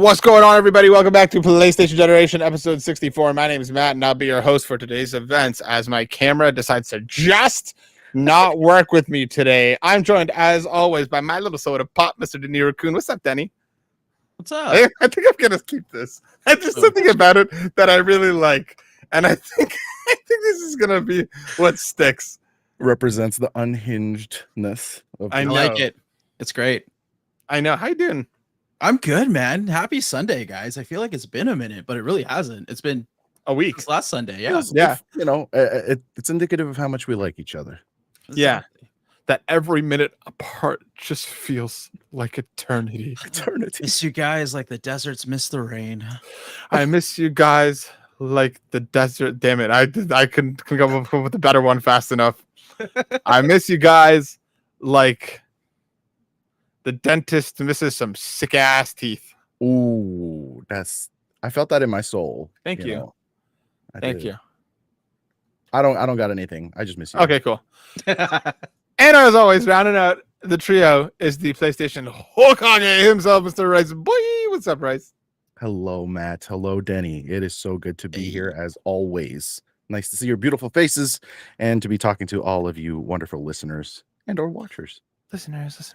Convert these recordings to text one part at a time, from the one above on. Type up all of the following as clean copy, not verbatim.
What's going on, everybody? Welcome back to PlayStation Generation episode 64. My name is Matt, and I'll be your host for today's events as my camera decides to just not work with me today. I'm joined, as always, by my little soda pop, Mr. De Niro Kun. What's up, Denny? What's up? I think I'm going to keep this. There's something about it that I really like, and I think this is going to be what sticks. Represents the unhingedness of I like it. It's great. I know. How you doing? I'm good, man. Happy Sunday, guys. I feel like it's been a minute, but it really hasn't. It's been a week. Since last Sunday. Yeah. Yeah. It's indicative of how much we like each other. Exactly. Yeah. That every minute apart just feels like eternity. Miss you guys like the deserts miss the rain. I miss you guys like the desert. Damn it. I couldn't come up with a better one fast enough. I miss you guys like the dentist misses some sick ass teeth. Ooh, I felt that in my soul. Thank you. Thank you. I don't got anything. I just miss you. Okay, cool. And as always, rounding out the trio is the PlayStation Hokage himself, Mr. Rice. Boy, what's up, Rice? Hello, Matt. Hello, Denny. It is so good to be here as always. Nice to see your beautiful faces and to be talking to all of you wonderful listeners and or watchers. Listeners.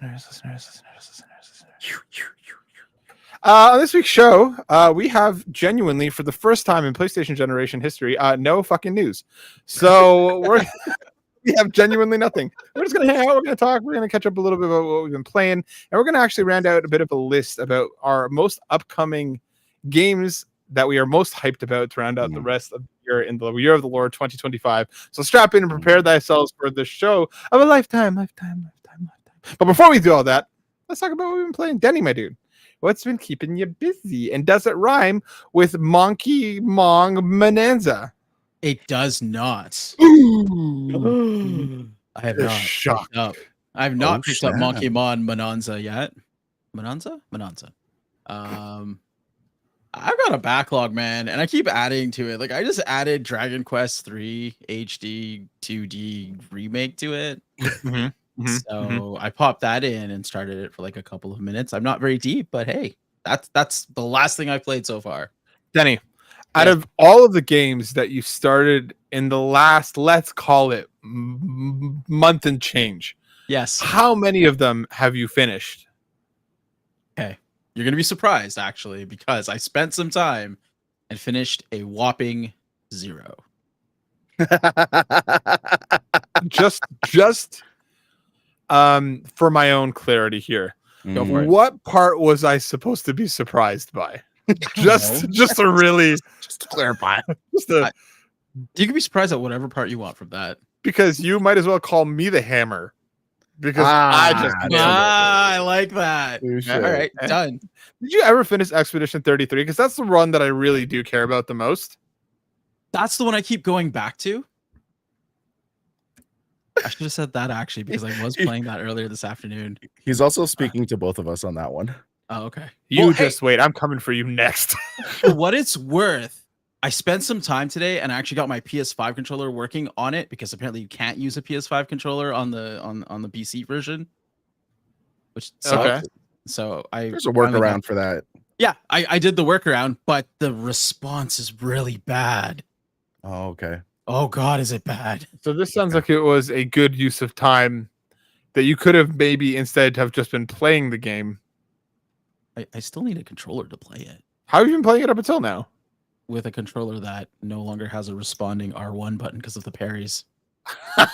On this week's show, we have genuinely, for the first time in PlayStation Generation history, no fucking news. So we have genuinely nothing. We're just going to hang out. We're going to talk. We're going to catch up a little bit about what we've been playing. And we're going to actually round out a bit of a list about our most upcoming games that we are most hyped about to round out the rest of the year in the Year of the Lord 2025. So strap in and prepare thyselves for the show of a lifetime. But before we do all that, let's talk about what we've been playing. Denny, my dude, what's been keeping you busy? And does it rhyme with Monkey Mong Bonanza? It does not. Ooh. I have not. Shocked. I have not picked up snap. Monkey Mon Bonanza yet. Bonanza. I've got a backlog, man, and I keep adding to it. Like I just added Dragon Quest 3 HD 2D remake to it. So I popped that in and started it for like a couple of minutes. I'm not very deep, but hey, that's the last thing I've played so far. Denny, out of all of the games that you started in the last, let's call it month and change, yes, how many of them have you finished? Okay, you're gonna be surprised actually because I spent some time and finished a whopping 0. just for my own clarity here, Go for it. what part was I supposed to be surprised by? just to clarify, You can be surprised at whatever part you want from that. because you might as well call me the hammer, because I like that. Touche. All right, done. Did you ever finish Expedition 33? Because that's the run that I really do care about the most. That's the one I keep going back to. I should have said that actually because I was playing that earlier this afternoon. He's also speaking to both of us on that one. Oh, okay. You just wait. I'm coming for you next. For what it's worth, I spent some time today and I actually got my PS5 controller working on it because apparently you can't use a PS5 controller on the PC version. Which sucks. Okay. So There's a workaround for that. Yeah, I did the workaround, but the response is really bad. Oh, okay. Oh God, is it bad? So this sounds like it was a good use of time that you could have maybe instead have just been playing the game. I still need a controller to play it How have you been playing it up until now? with a controller that no longer has a responding R1 button because of the parries. You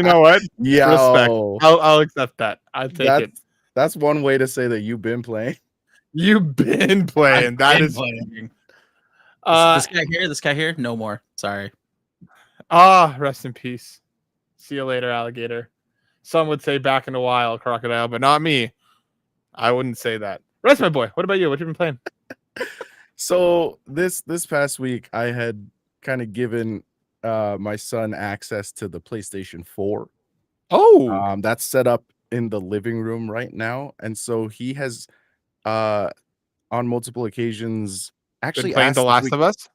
know what? Yeah. Respect. I'll accept that. I'll take it. That's one way to say that you've been playing. You've been playing. Playing. This guy here, no more. Sorry. Rest in peace. See you later, alligator. Some would say back in a while, crocodile, but not me. I wouldn't say that. Rest, my boy. What about you? What have you been playing? So this past week, I had kind of given my son access to the PlayStation 4. Oh, That's set up in the living room right now, and so he has, on multiple occasions, actually playing asked The Last of Us.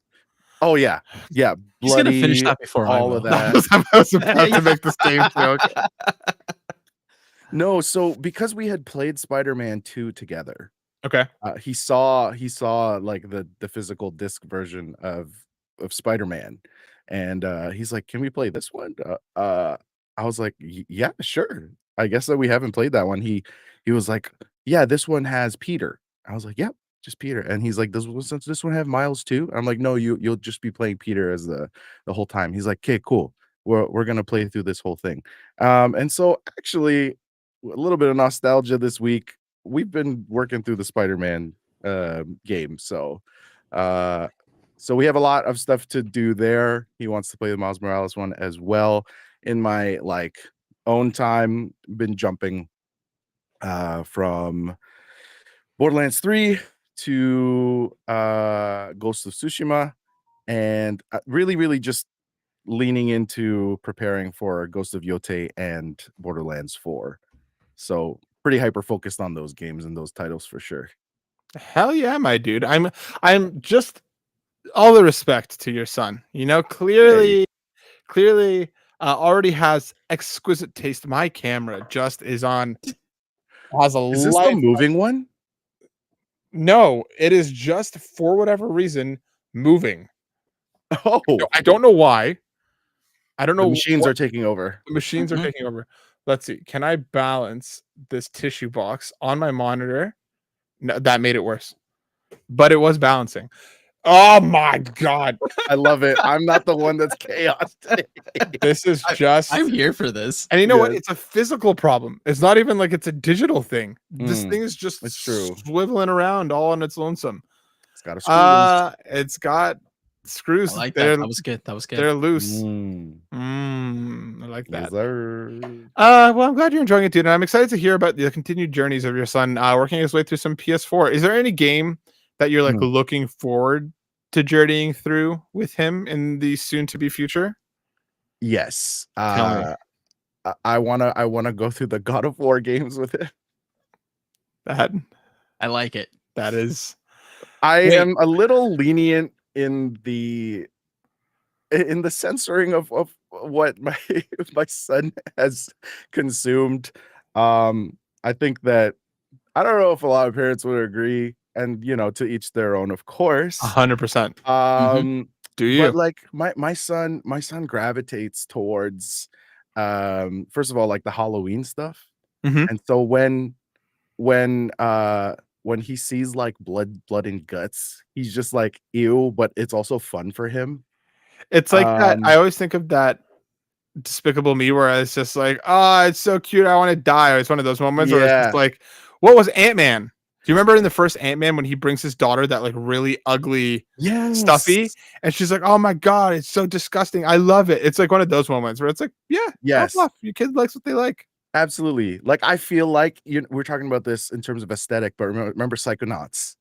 Oh yeah. He's gonna finish that before I all will. of that. I was about to make the same joke. No, so because we had played Spider-Man 2 together, Okay. He saw like the physical disc version of Spider-Man, and he's like, "Can we play this one?" I was like, Yeah, sure. I guess that we haven't played that one." He was like, "Yeah, this one has Peter." I was like, "Yep, just Peter." And he's like, Does this one have Miles too?" I'm like, "No, you'll just be playing Peter as the whole time." He's like, "Okay, cool. We're gonna play through this whole thing." And so actually, a little bit of nostalgia this week. We've been working through the Spider-Man game, uh, so we have a lot of stuff to do there. He wants to play the Miles Morales one as well. In my like own time, been jumping from Borderlands 3 to Ghost of Tsushima, and really just leaning into preparing for Ghost of Yote and Borderlands 4. So pretty hyper focused on those games and those titles for sure. Hell yeah, my dude. I'm just all the respect to your son. You know, Hey, clearly already has exquisite taste. My camera just is on has a is this the life. moving one? No, it is just for whatever reason moving. Oh, I don't know why. I don't the know machines what are taking over. the machines are Mhm. taking over. Let's see. Can I balance this tissue box on my monitor? No, that made it worse. But it was balancing. Oh my god. I love it. I'm not the one that's chaos today. This is I, just I'm here for this. and you know what? Yes. It's a physical problem. It's not even like it's a digital thing. This Mm, thing is just it's true. swiveling around all on its lonesome. It's got a screw loose. It's got I screws. like that. That was good. That was good. They're loose. Mm, I like yes, that. sir. Well, I'm glad you're enjoying it, dude. And I'm excited to hear about the continued journeys of your son working his way through some PS4. Is there any game that you're like Mm, looking forward to journeying through with him in the soon to be future? yes. Tell me I wanna go through the God of War games with it. that. I like it. That is. I Wait. am a little lenient in the censoring of what my my son has consumed. I think that I don't know if a lot of parents would agree, and to each their own, of course. 100%. Mhm. Do But you? like my son gravitates towards first of all, like the Halloween stuff. Mhm. And so when he sees like blood and guts, he's just like ew, but it's also fun for him. It's like that. I Um always think of that Despicable Me where it's just like, "Oh, it's so cute. I want to die." It's one of those moments where it's just yeah. like, what was Ant-Man? Do you remember in the first Ant-Man when he brings his daughter that like really ugly stuffy Yes. and she's like, "Oh my god, it's so disgusting. I love it." It's like one of those moments where it's like, "Yeah, go Yes. off. Your kid likes what they like." Absolutely. Like I feel like we're talking about this in terms of aesthetic, but remember Psychonauts.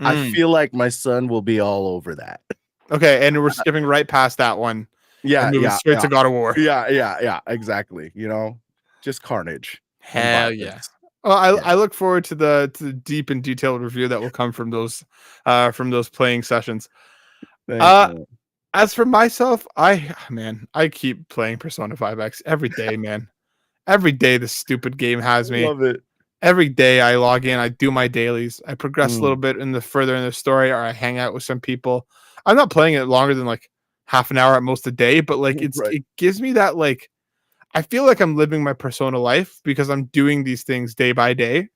I Mm. feel like my son will be all over that. Okay, and we're skipping right past that one and Yeah, moving yeah, straight yeah. to God of War. Yeah, exactly, just carnage and Hell yeah. violence. Well, Yeah, I look forward to the deep and detailed review that will come from those playing sessions. thanks, Uh man. as for myself, I keep playing Persona 5X every day, man. Every day this stupid game has me. Love it. Every day I log in, I do my dailies, I progress a Mm, little bit further in the story, or I hang out with some people. I'm not playing it longer than like half an hour at most a day, but like right, it gives me that like I feel like I'm living my Persona life because I'm doing these things day by day.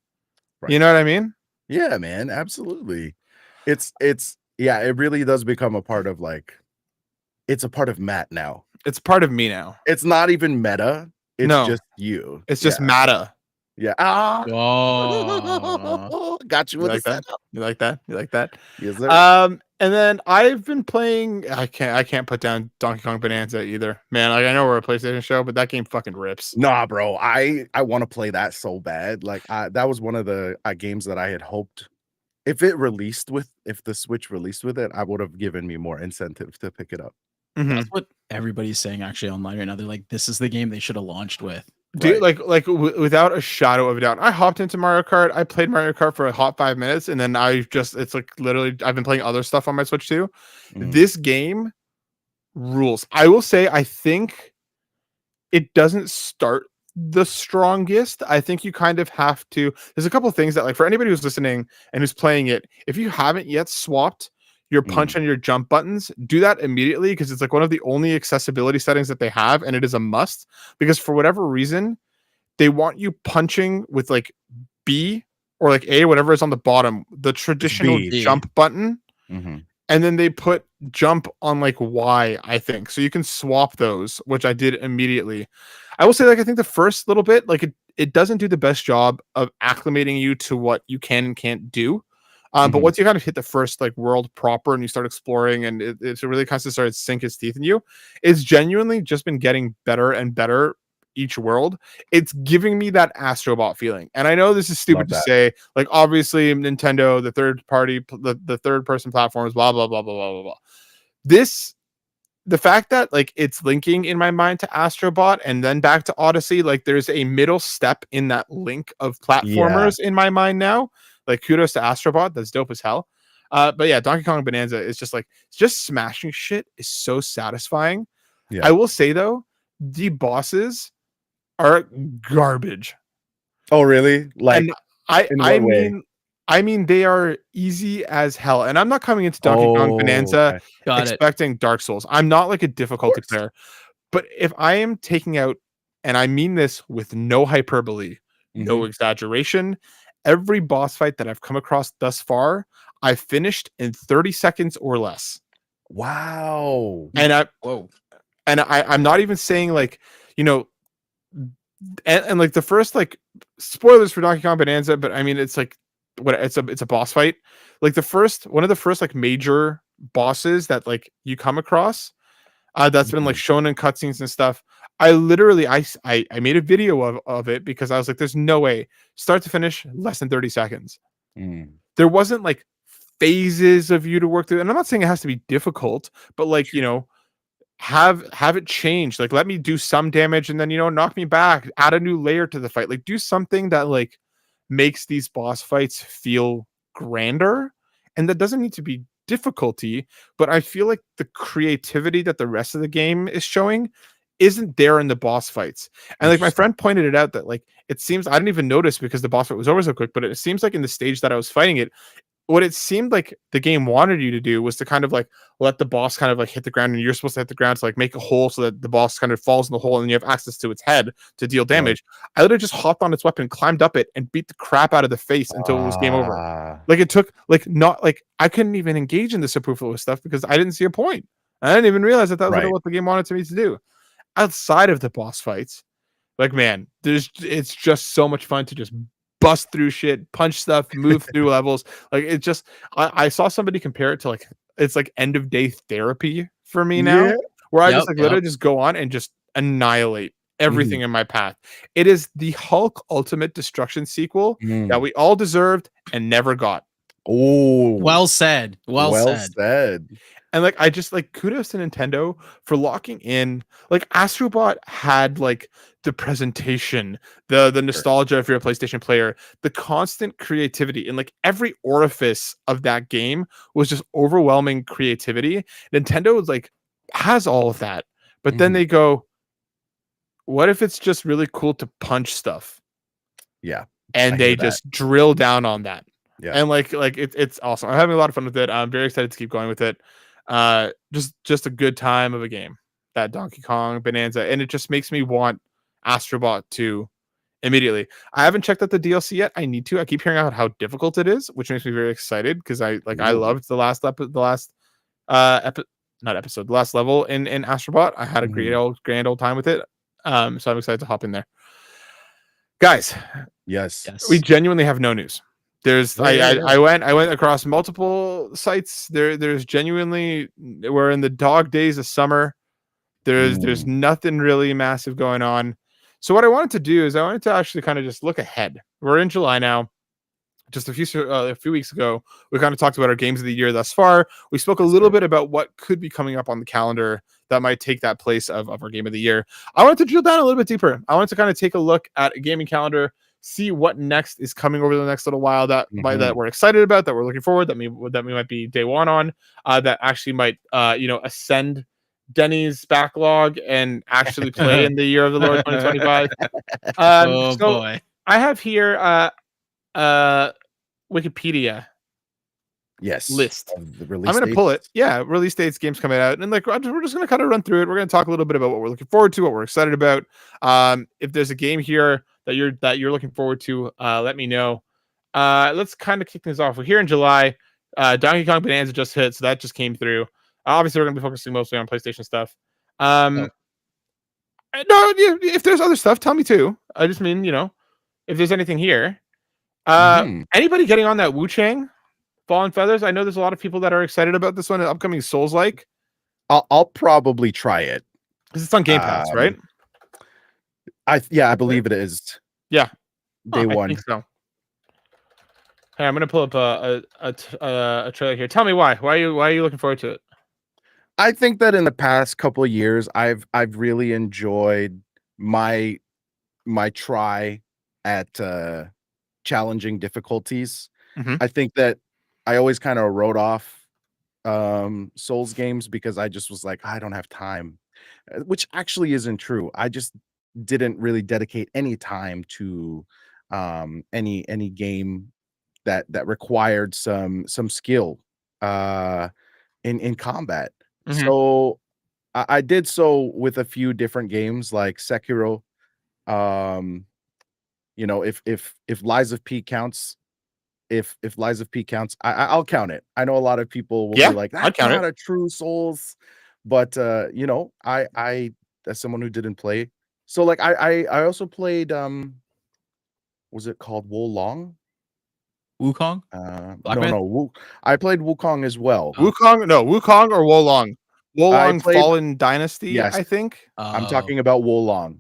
right. You know what I mean? Yeah, man, absolutely. It's yeah, it really does become a part of, like it's a part of Matt now. It's part of me now. It's not even meta, it's No, just you. it's just Yeah, meta. yeah. Ah! Oh, Got you You with the like that? setup. You like that? You like that? Yes, sir. And then I've been playing. I can't put down Donkey Kong Bonanza either, man. Like I know we're a PlayStation show, but that game fucking rips. Nah, bro. I wanna play that so bad. Like, that was one of the, games that I had hoped if the Switch released with it, I would have given me more incentive to pick it up. Hmm. that's what everybody's saying actually online right now. They're like, this is the game they should have launched with. Dude, Right. without a shadow of a doubt, I hopped into Mario Kart. I played Mario Kart for a hot 5 minutes, and then it's like literally I've been playing other stuff on my Switch too. Mhm. This game rules. I will say, I think it doesn't start the strongest. I think you kind of have to. There's a couple of things that, like, for anybody who's listening and who's playing it, if you haven't yet swapped your punch and your jump buttons, do that immediately, because it's like one of the only accessibility settings that they have, and it is a must, because for whatever reason they want you punching with like B or like A, whatever is on the bottom, the traditional jump button. And then they put jump on like Y, I think. So you can swap those, which I did immediately. I will say, like, I think the first little bit, like, it doesn't do the best job of acclimating you to what you can and can't do. But once you kind of hit the first like world proper and you start exploring, and it really kind of started to sink its teeth in you, it's genuinely just been getting better and better each world. It's giving me that Astrobot feeling. And I know this is stupid to say, like, obviously Nintendo, the third party, the third person platforms, blah, blah, blah, blah, blah, blah, blah. The fact that like it's linking in my mind to Astrobot and then back to Odyssey, like there's a middle step in that link of platformers in my mind now. Like, kudos to Astrobot. That's dope as hell. But yeah, Donkey Kong Bonanza is just like, just smashing shit is so satisfying. I will say though, the bosses are garbage. Oh, really? Like, and I mean, they are easy as hell. And I'm not coming into Donkey Kong Bonanza expecting Dark Souls. I'm not like a difficulty player. But if I am taking out, and I mean this with no hyperbole, no exaggeration, every boss fight that I've come across thus far, I finished in 30 seconds or less. Wow. And I'm not even saying like, you know, and like the first, like, spoilers for Donkey Kong Bonanza, but I mean, it's like, what, it's a boss fight. Like one of the first like major bosses that like you come across, that's been like shown in cutscenes and stuff. I literally I made a video of it because I was like, there's no way, start to finish, less than 30 seconds. There wasn't like phases of you to work through, and I'm not saying it has to be difficult, but like, you know, have it change. Like, let me do some damage and then, you know, knock me back, add a new layer to the fight. Like, do something that like makes these boss fights feel grander, and that doesn't need to be difficulty, but I feel like the creativity that the rest of the game is showing isn't there in the boss fights. And like my friend pointed it out that like, it seems, I didn't even notice because the boss fight was over so quick, but it seems like in the stage that I was fighting it, what it seemed like the game wanted you to do was to kind of like let the boss kind of like hit the ground, and you're supposed to hit the ground to like make a hole so that the boss kind of falls in the hole and you have access to its head to deal damage. I literally just hopped on its weapon, climbed up it, and beat the crap out of the face until it was game over. Like, it took like, not like, I couldn't even engage in the superfluous stuff because I didn't see a point. I didn't even realize that was what the game wanted me to do. Outside of the boss fights, like, man, it's just so much fun to just bust through shit, punch stuff, move through levels. Like, it just, I saw somebody compare it to like, it's like end of day therapy for me now, where I just like literally just go on and just annihilate everything in my path. It is the Hulk Ultimate Destruction sequel that we all deserved and never got. Oh, well said. Well said. And like, I just like, kudos to Nintendo for locking in. Like, Astrobot had like the presentation, the nostalgia if you're a PlayStation player, the constant creativity, and like every orifice of that game was just overwhelming creativity. Nintendo was like, has all of that, but then they go, what if it's just really cool to punch stuff? And they just drill down on that. And like it's awesome. I'm having a lot of fun with it. I'm very excited to keep going with it. Just a good time of a game, that Donkey Kong Bonanza, and it just makes me want Astrobot 2 immediately. I haven't checked out the DLC yet. I need to. I keep hearing out how difficult it is, which makes me very excited because I loved the last level in Astrobot. I had a grand old time with it. So I'm excited to hop in there. Guys, yes, we genuinely have no news. There's I went across multiple sites. There's genuinely, we're in the dog days of summer. There's nothing really massive going on. So what I wanted to do is I wanted to actually kind of just look ahead. We're in July now. Just a few weeks ago, we kind of talked about our games of the year thus far. We spoke a little bit about what could be coming up on the calendar that might take that place of our game of the year. I wanted to drill down a little bit deeper. I wanted to kind of take a look at a gaming calendar, see what next is coming over the next little while that we're excited about, that we're looking forward, that we might be day one on, that actually might ascend Denny's backlog and actually play in the year of the Lord 2025. Oh So boy. I have here Wikipedia Yes. list. Of the I'm release gonna pull it. dates. Yeah, release dates, games coming out, and like we're just gonna kind of run through it. We're gonna talk a little bit about what we're looking forward to, what we're excited about. If there's a game here that you're looking forward to, let me know. Let's kind of kick things off. We're here in July. Donkey Kong Bonanza just hit, so that just came through. Obviously, we're gonna be focusing mostly on PlayStation stuff. Oh. No, if there's other stuff, tell me too. I just mean, if there's anything here. Anybody getting on that Wu Chang Fallen Feathers? I know there's a lot of people that are excited about this one, upcoming Souls-like. I'll probably try it. Because it's on Game Pass, right? I believe it is. Yeah. Day one. I think so. Hey, I'm gonna pull up a trailer here. Tell me why. Why are you looking forward to it? I think that in the past couple of years, I've really enjoyed my try at challenging difficulties. I think that I always kind of wrote off Souls games because I just was like, I don't have time, which actually isn't true. I just didn't really dedicate any time to any game that required some skill in combat. So I did so with a few different games like Sekiro. If Lies of P counts, if Lies of P counts, I'll count it. I know a lot of people will be like, I'd that's count not it. a true Souls, but I as someone who didn't play, so like I also played was it called Wolong? Wukong? No, I played Wukong as well. Wukong? No, Wukong or Wolong? I Wolong played Fallen Dynasty, Yes, I think. I'm talking about Wolong.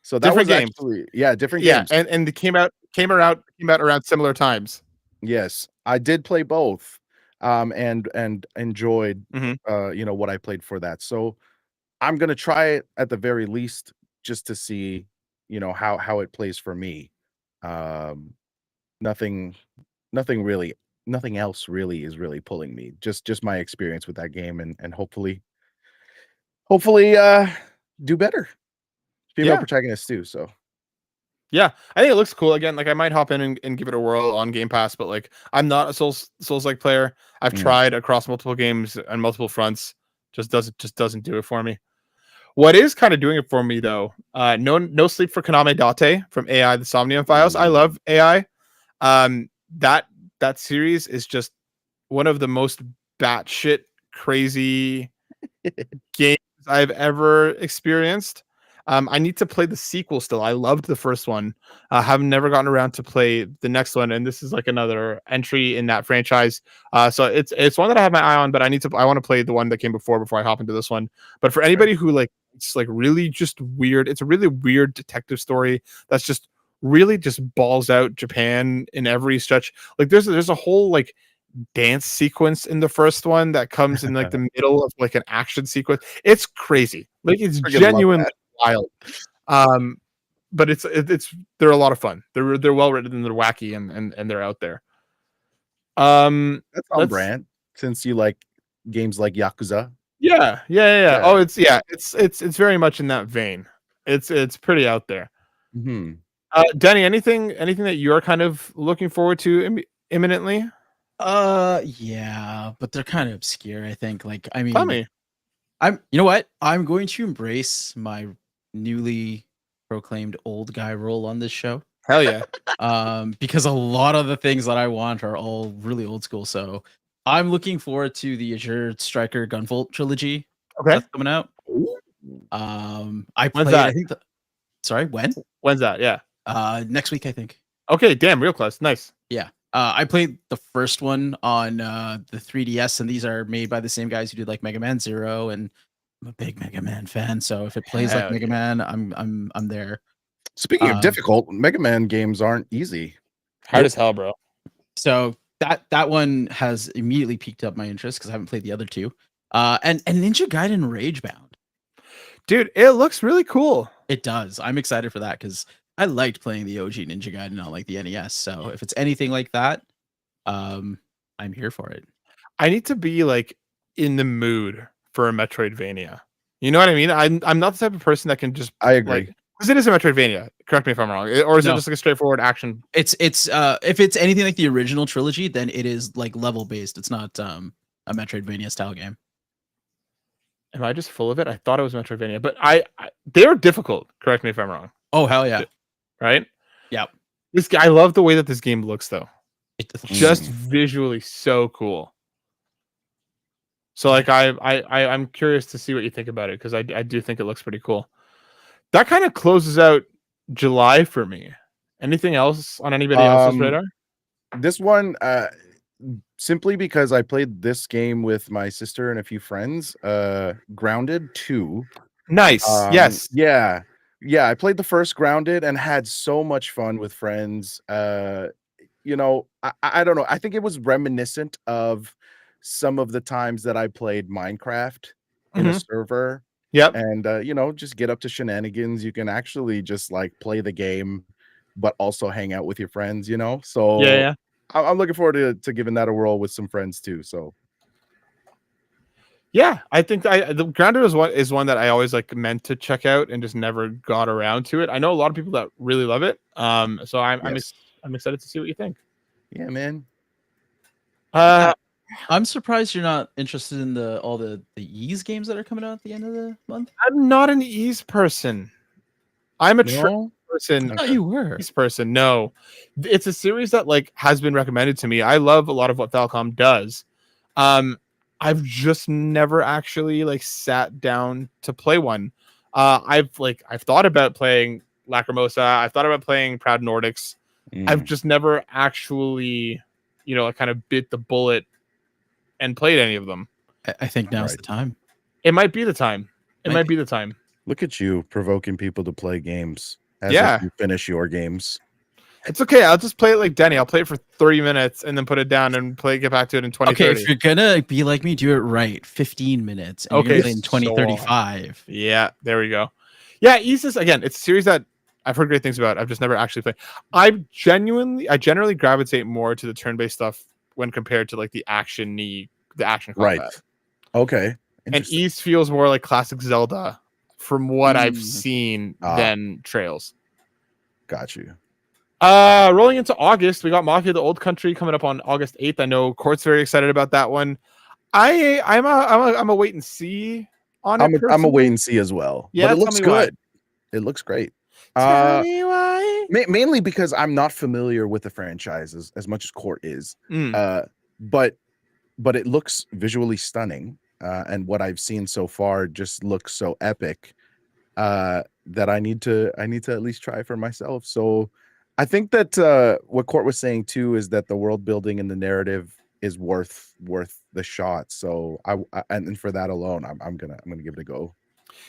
So that Different was games. actually different Yeah, games. and it came out around similar times. Yes, I did play both, and enjoyed what I played for that. So I'm gonna try it at the very least just to see how it plays for me. Um, nothing really, nothing else really is really pulling me. Just my experience with that game, and hopefully do better. Female Yeah. protagonist too. So Yeah, I think it looks cool. Again, like I might hop in and give it a whirl on Game Pass, but like I'm not a Souls-like player. I've tried across multiple games and multiple fronts. Just doesn't do it for me. What is kind of doing it for me though? No Sleep for Kaname Date from AI the Somnium Files. I love AI. That series is just one of the most batshit crazy games I've ever experienced. I need to play the sequel still. I loved the first one. Have never gotten around to play the next one, and this is like another entry in that franchise. So it's one that I have my eye on, but I want to play the one that came before I hop into this one. But for anybody who it's like really just weird, it's a really weird detective story that's just really just balls out Japan in every stretch. Like there's a whole like dance sequence in the first one that comes in like the middle of like an action sequence. It's crazy. Like it's genuinely wild. But it's they're a lot of fun. They're well written and they're wacky and they're out there. that's on brand since you like games like Yakuza. Yeah. Oh, it's very much in that vein. It's pretty out there. Denny, anything that you're kind of looking forward to imminently? Yeah, but they're kind of obscure, I think. Like, I mean, Tell me. you know what? I'm going to embrace my newly proclaimed old guy role on this show. Hell yeah. Because a lot of the things that I want are all really old school. So I'm looking forward to the Azure Striker Gunvolt trilogy. Okay. That's coming out. I When's played, that? I think sorry, when? When's that? Yeah. Next week, I think. Okay, damn, real close. Nice. Yeah. I played the first one on the 3DS, and these are made by the same guys who did like Mega Man Zero, and I'm a big Mega Man fan. So if it plays like Mega Man, I'm there. Speaking of difficult, Mega Man games aren't easy. Hard as hell, bro. So that one has immediately piqued up my interest because I haven't played the other two. And Ninja Gaiden Ragebound. Dude, it looks really cool. It does. I'm excited for that because I liked playing the OG Ninja Gaiden on like the NES. So if it's anything like that, I'm here for it. I need to be like in the mood for a Metroidvania. You know what I mean? I'm not the type of person that can just I agree. like, because it is a Metroidvania. Correct me if I'm wrong, or is it No. just like a straightforward action? It's if it's anything like the original trilogy, then it is like level based. It's not a Metroidvania style game. Am I just full of it? I thought it was Metroidvania, but they're difficult. Correct me if I'm wrong. Oh hell yeah! Right? Yep. This guy, I love the way that this game looks, though. It's Just visually so cool. So like I'm curious to see what you think about it, because I do think it looks pretty cool. That kind of closes out July for me. Anything else on anybody else's radar? This one, simply because I played this game with my sister and a few friends. Grounded 2. Nice. Yes. Yeah. I played the first Grounded and had so much fun with friends. You know, I don't know. I think it was reminiscent of some of the times that I played Minecraft in a server. Yep. And you know, just get up to shenanigans. You can actually just like play the game, but also hang out with your friends, you know? So Yeah. I'm looking forward to giving that a whirl with some friends too. So yeah, I think the Grounded is one that I always like meant to check out and just never got around to it. I know a lot of people that really love it. So I'm excited to see what you think. Yeah, man. I'm surprised you're not interested in all the Ys games that are coming out at the end of the month. I'm not an Ys person. I'm a person. I thought you were. Ys person. No, it's a series that like has been recommended to me. I love a lot of what Falcom does. I've just never actually like sat down to play one. I've thought about playing Lacrimosa. I've thought about playing Proud Nordics. I've just never actually, kind of bit the bullet and played any of them. I think now's the time. It might be the time. Might be the time. Look at you provoking people to play games. As if you finish your games. It's okay. I'll just play it like Denny. I'll play it for 30 minutes and then put it down and get back to it in 2030. Okay, if you're gonna be like me, do it right. 15 minutes. And you're in 2035. Yeah, there we go. Yeah, Ys, again, it's a series that I've heard great things about. I've just never actually played. I generally gravitate more to the turn-based stuff when compared to like the action combat. Right. Okay. And Ys feels more like classic Zelda from what I've seen than Trails. Got you. Rolling into August, we got Mafia: The Old Country coming up on August 8th. I know Court's very excited about that one. I'm a wait and see on it. I'm a wait and see as well. Yeah, but it looks good. Why. It looks great. Tell me why. Mainly because I'm not familiar with the franchise as much as Court is. But it looks visually stunning. And what I've seen so far just looks so epic that I need to at least try for myself. So I think that what Court was saying too is that the world building and the narrative is worth the shot. So and for that alone, I'm gonna give it a go.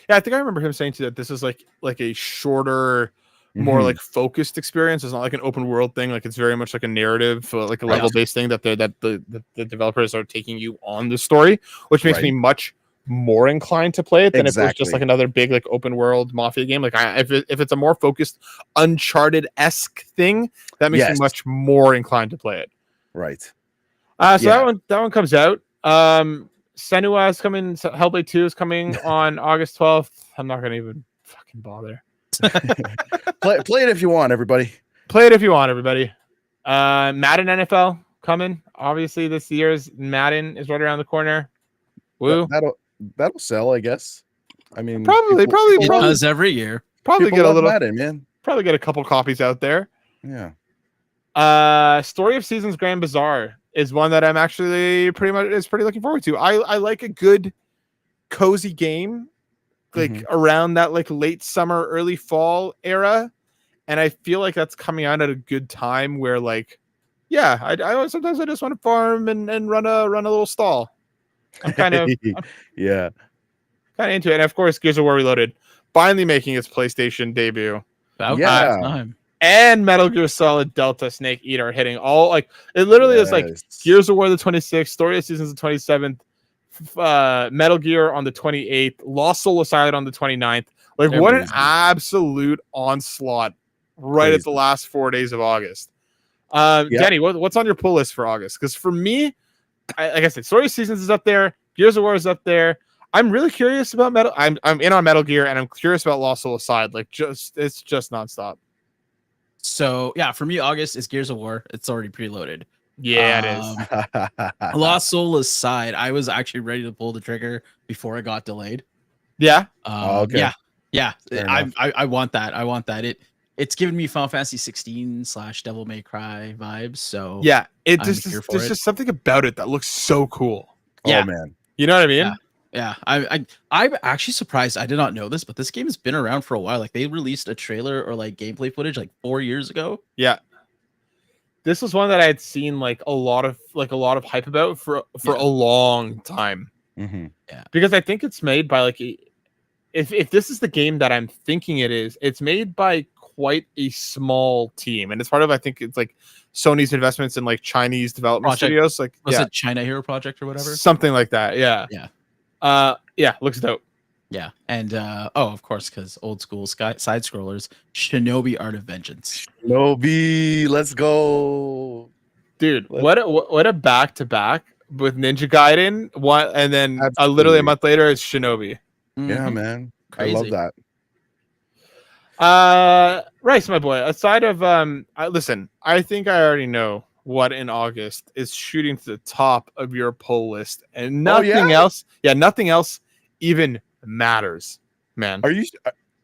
Yeah, I think I remember him saying too that this is like a shorter, more like focused experience. It's not like an open world thing. Like it's very much like a narrative, like a level based thing that the developers are taking you on the story, which makes me much more inclined to play it than if it was just like another big like open world Mafia game. Like if it's a more focused Uncharted-esque thing, that makes me much more inclined to play it. Right. So that one comes out. Senua is coming. Hellblade 2 is coming on August 12th. I'm not gonna even fucking bother. Play it if you want, everybody. Play it if you want, everybody. Madden NFL coming. Obviously, this year's Madden is right around the corner. Woo. That'll sell, I guess. I mean, probably it does every year. Probably get a little Madden, man. Probably get a couple copies out there. Yeah. Story of Seasons Grand Bazaar is one that I'm actually pretty looking forward to. I like a good cozy game like around that like late summer, early fall era, and I feel like that's coming out at a good time where like I sometimes I just want to farm and run a little stall. I'm kind of kind of into it. And of course, Gears of War Reloaded finally making its PlayStation debut. Time. And Metal Gear Solid Delta Snake Eater hitting all like it literally is like Gears of War the 26th, Story of Seasons the 27th, Metal Gear on the 28th, Lost Soul Asylum on the 29th. Like what an absolute onslaught right at the last 4 days of August. Denny, what's on your pull list for August? Because for me, like I said, Story of Seasons is up there, Gears of War is up there. I'm really curious about Metal. I'm in on Metal Gear, and I'm curious about Lost Soul Aside. Like, it's just nonstop. So yeah, for me, August is Gears of War. It's already preloaded. Yeah, it is. Lost Soul Aside, I was actually ready to pull the trigger before it got delayed. Yeah. Okay. Yeah. Fair I want that. I want that. It's given me Final Fantasy 16 / Devil May Cry vibes. So Yeah. there's just something about it that looks so cool. Yeah. Oh man. You know what I mean? Yeah. I'm actually surprised. I did not know this, but this game has been around for a while. Like they released a trailer or like gameplay footage like 4 years ago. Yeah. This was one that I had seen like a lot of hype about for a long time. Mm-hmm. Yeah. Because I think it's made by like if this is the game that I'm thinking it is, it's made by quite a small team, and it's part of, I think it's like Sony's investments in like Chinese development studios. Like, was it China Hero Project or whatever? Something like that. Yeah. Yeah. Looks dope. Yeah, and of course, because old school side scrollers, Shinobi Art of Vengeance. Shinobi, let's go, dude. What a back to back with Ninja Gaiden. One, and then literally a month later, it's Shinobi. Yeah, man, Crazy. I love that. Rice, my boy. Aside of listen, I think I already know what in August is shooting to the top of your poll list, and nothing else. Yeah, nothing else even matters, man. Are you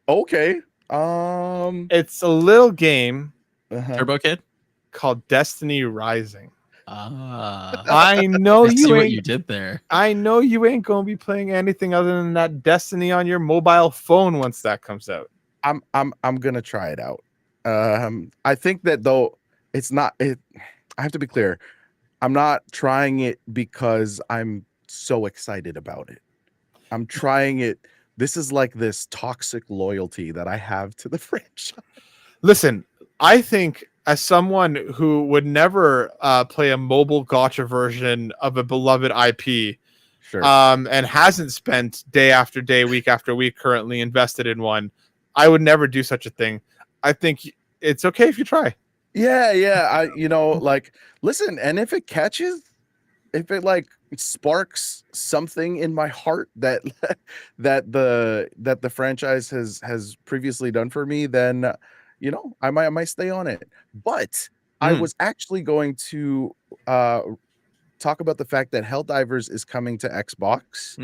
okay? It's a little game, Turbo Kid, called Destiny Rising. I know you see ain't, what you did there. I know you ain't gonna be playing anything other than that Destiny on your mobile phone once that comes out. I'm gonna try it out. I think that though it's not it. I have to be clear. I'm not trying it because I'm so excited about it. I'm trying it. This is like this toxic loyalty that I have to the franchise. Listen, I think as someone who would never play a mobile gacha version of a beloved IP, sure, and hasn't spent day after day, week after week currently invested in one, I would never do such a thing. I think it's okay if you try. Yeah. Like, listen, and if it catches, if it like sparks something in my heart that the franchise has previously done for me, then I might stay on it. But I was actually going to talk about the fact that Helldivers is coming to Xbox,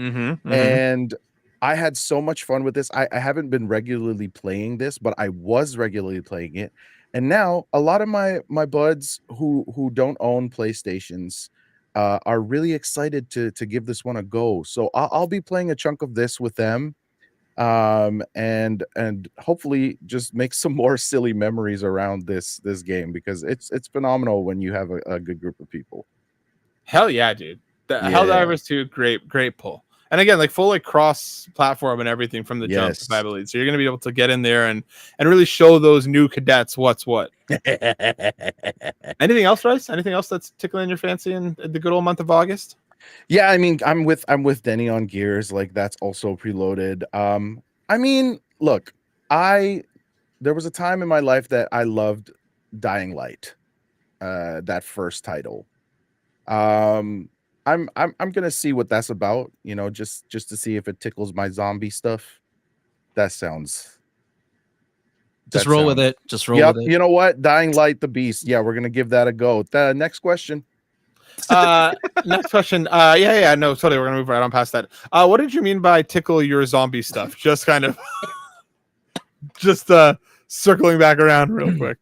and I had so much fun with this. I haven't been regularly playing this, but I was regularly playing it, and now a lot of my buds who don't own PlayStations are really excited to give this one a go. So I'll be playing a chunk of this with them, and hopefully just make some more silly memories around this game, because it's phenomenal when you have a good group of people. Hell yeah, dude. Helldivers 2, great pull. And again, like full like cross platform and everything from the jump, I believe. So you're gonna be able to get in there and really show those new cadets what's what. Anything else, Rice? Anything else that's tickling your fancy in the good old month of August? Yeah, I mean, I'm with Denny on Gears. Like, that's also preloaded. I mean, look, there was a time in my life that I loved Dying Light, that first title. I'm gonna see what that's about, just to see if it tickles my zombie stuff. Just roll with it. Just roll with it. You know what? Dying Light, the Beast. Yeah, we're gonna give that a go. The next question. Next question. No, totally. We're gonna move right on past that. What did you mean by tickle your zombie stuff? Just kind of, just circling back around real quick.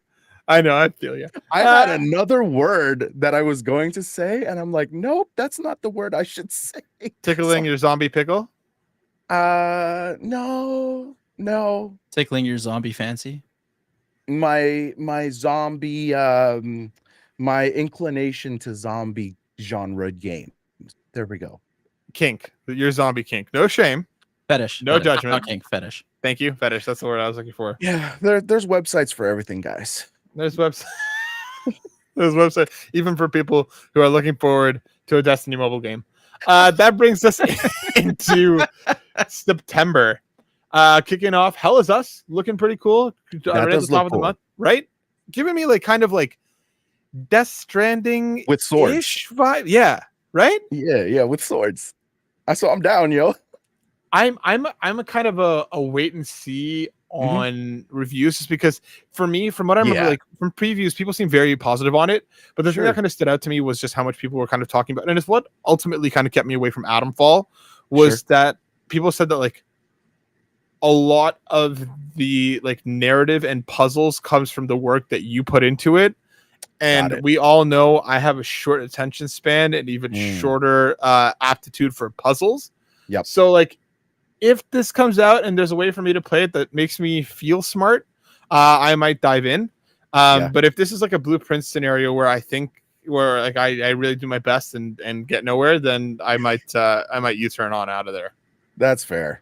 I know, I feel you. I had another word that I was going to say, and I'm like, nope, that's not the word I should say. Tickling your zombie pickle? No. Tickling your zombie fancy? My zombie, my inclination to zombie genre games. There we go. Kink. Your zombie kink. No shame. Fetish. No judgment. Not kink. Fetish. Thank you. Fetish. That's the word I was looking for. Yeah, there's websites for everything, guys. There's websites. There's websites even for people who are looking forward to a Destiny mobile game. That brings us into September. Kicking off, Hell Is Us, looking pretty cool. Right at the top of the month, right? Giving me like kind of like Death Stranding with swords vibe. Yeah, right? Yeah, with swords. So I'm down, yo. I'm a kind of a wait and see on reviews, just because for me, from what I remember, Yeah. like from previews, people seem very positive on it. But the thing that Sure. kind of stood out to me was just how much people were kind of talking about, and it's what ultimately kind of kept me away from Atomfall, was Sure. that people said that like a lot of the like narrative and puzzles comes from the work that you put into it. Got And it. we all know I have a short attention span and even shorter aptitude for puzzles. Yep. So like if this comes out and there's a way for me to play it that makes me feel smart, I might dive in. Yeah. But if this is like a blueprint scenario where I think where like I really do my best and get nowhere, then I might U-turn on out of there. That's fair.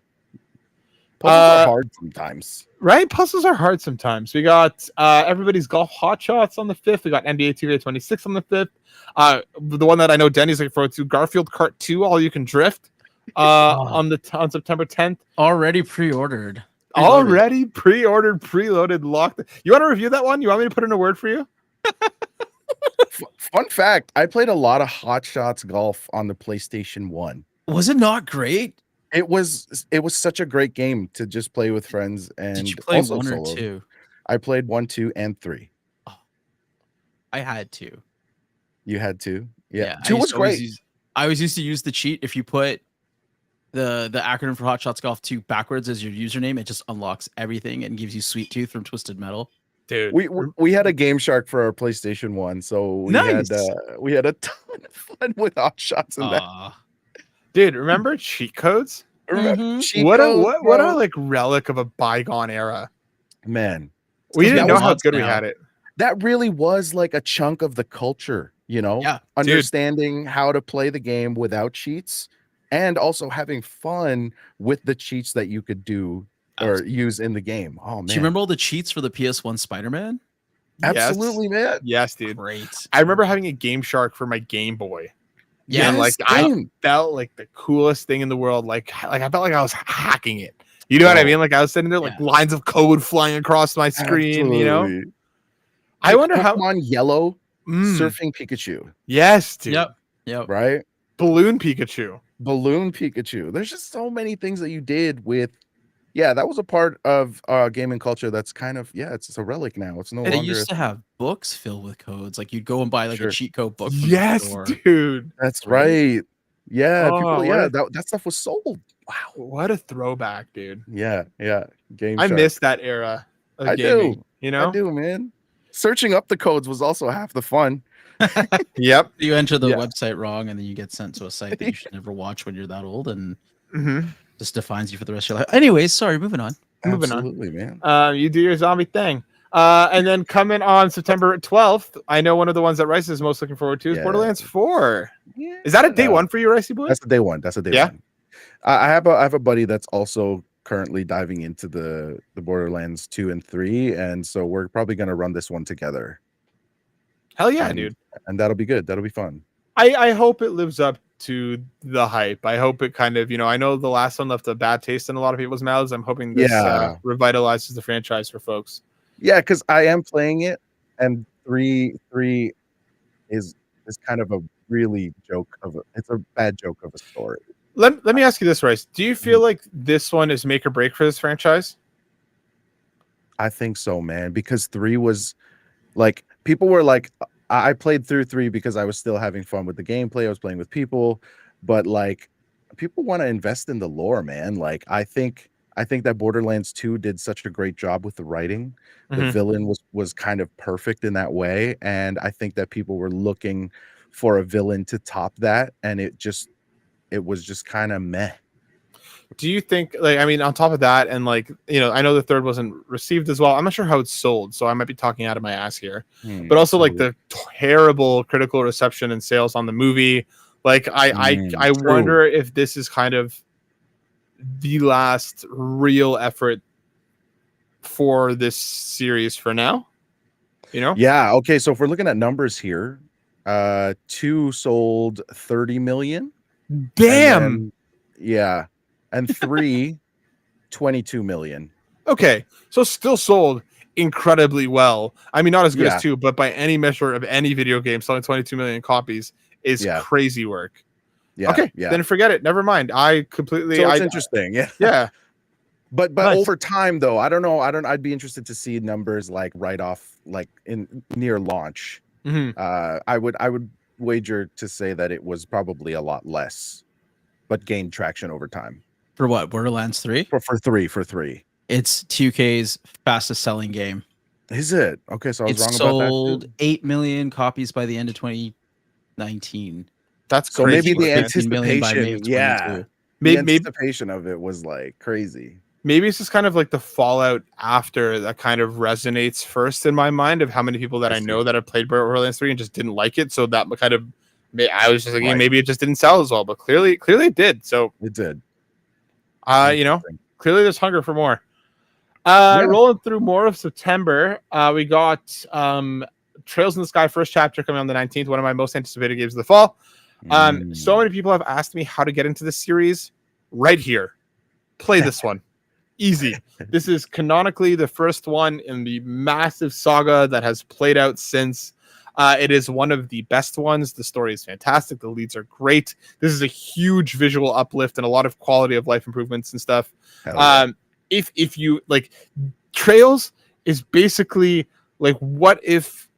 Puzzles are hard sometimes. Right? Puzzles are hard sometimes. We got everybody's golf hot shots on the 5th. We got NBA 2K26 on the 5th. The one that I know Denny's looking forward to, Garfield Kart 2, All You Can Drift, on September 10th. Already pre-ordered. Already pre-ordered, preloaded, locked. You want to review that one? You want me to put in a word for you? Fun fact, I played a lot of Hot Shots golf on the PlayStation 1. Was it not great? It was such a great game to just play with friends, and Did you play also 1 or solo. 2? I played 1, 2, and 3. Oh, I had 2. You had 2? Yeah. I 2 used was to always great. I always used to use the cheat. If you put the acronym for Hot Shots Golf 2 backwards as your username, it just unlocks everything and gives you Sweet Tooth from Twisted Metal. Dude, We had a Game Shark for our PlayStation 1, so we Nice. had a ton of fun with Hot Shots in that. Dude, remember cheat codes? Remember cheat What codes, a like relic of a bygone era. man. We didn't that know was how nuts good we now. had it. That really was like a chunk of the culture, you know? Yeah, understanding how to play the game without cheats and also having fun with the cheats that you could do or use in the game. Oh man. Do you remember all the cheats for the PS1 Spider-Man? Absolutely, man. Yes, dude. Great. I remember having a Game Shark for my Game Boy. Yeah, And like I felt like the coolest thing in the world. Like I felt like I was hacking it. You know what I mean? Like I was sitting there, like lines of code flying across my screen. Absolutely. You know. I wonder how Pokemon Yellow surfing Pikachu. Yes, dude. Yep. Right. Balloon Pikachu. There's just so many things that you did with. Yeah, that was a part of gaming culture that's kind of it's a relic now. It's no They longer. used to have books filled with codes. Like you'd go and buy like a cheat code book. From Yes, the store. dude. That's right. Yeah, Oh, people. That stuff was sold. Wow, what a throwback, dude. Yeah. Game. I Shark. miss that era of I gaming. do. You know, I do, man. Searching up the codes was also half the fun. Yep. You enter the website wrong, and then you get sent to a site that you should never watch when you're that old, and just defines you for the rest of your life. Anyways, sorry, moving on. Absolutely, man. You do your zombie thing. And then coming on September 12th, I know one of the ones that Rice is most looking forward to is Borderlands 4. Yeah. Is that a day one for you, Ricey boy? That's a day one. One. I have a buddy that's also currently diving into the Borderlands 2 and 3, and so we're probably gonna run this one together. Hell yeah, dude. And that'll be good. That'll be fun. I hope it lives up to the hype. I hope it kind of, I know the last one left a bad taste in a lot of people's mouths. I'm hoping this revitalizes the franchise for folks. Yeah, because I am playing it, and 3 is kind of a really it's a bad joke of a story. Let me ask you this, Rice. Do you feel like this one is make or break for this franchise? I think so, man, because 3 was like, people were like, I played through 3 because I was still having fun with the gameplay. I was playing with people, but like people want to invest in the lore, man. Like I think that Borderlands 2 did such a great job with the writing. The villain was kind of perfect in that way, and I think that people were looking for a villain to top that, and it was just kind of meh. Do you think, like, I mean, on top of that, and like, I know the third wasn't received as well. I'm not sure how it's sold, so I might be talking out of my ass here. But also, like, the terrible critical reception and sales on the movie. Like, I wonder if this is kind of the last real effort for this series for now. Yeah. Okay. So if we're looking at numbers here, 2 sold 30 million. Damn. And 3 22 million. Okay, so still sold incredibly well. I mean, not as good as 2, but by any measure of any video game, selling 22 million copies is crazy work. Yeah. Okay, Yeah. then forget it. Never mind. I completely. So it's interesting. Yeah. Yeah. But Nice. over time though, I don't know. I'd be interested to see numbers like right off, like in near launch. Mhm. I would wager to say that it was probably a lot less, but gained traction over time. For what? Borderlands 3? For three. It's 2K's fastest selling game. Is it? Okay, so I was It wrong about that sold too. 8 million copies by the end of 2019. That's So crazy. maybe the 15 million by May of anticipation, yeah, 22. the Maybe anticipation of it was like crazy. maybe it's just kind of like the fallout after that kind of resonates first in my mind of how many people that I know that have played Borderlands 3 and just didn't like it. So that kind of, I was just thinking Right. maybe it just didn't sell as well, but clearly it did. So It did. you know, clearly there's hunger for more. Yeah. Rolling through more of September, we got Trails in the Sky first chapter coming on the 19th, one of my most anticipated games of the fall. So many people have asked me how to get into this series. Right here, play this one. Easy. This is canonically the first one in the massive saga that has played out since. It is one of the best ones. The story is fantastic. The leads are great. This is a huge visual uplift and a lot of quality of life improvements and stuff. Yeah. If you like, Trails is basically like, what if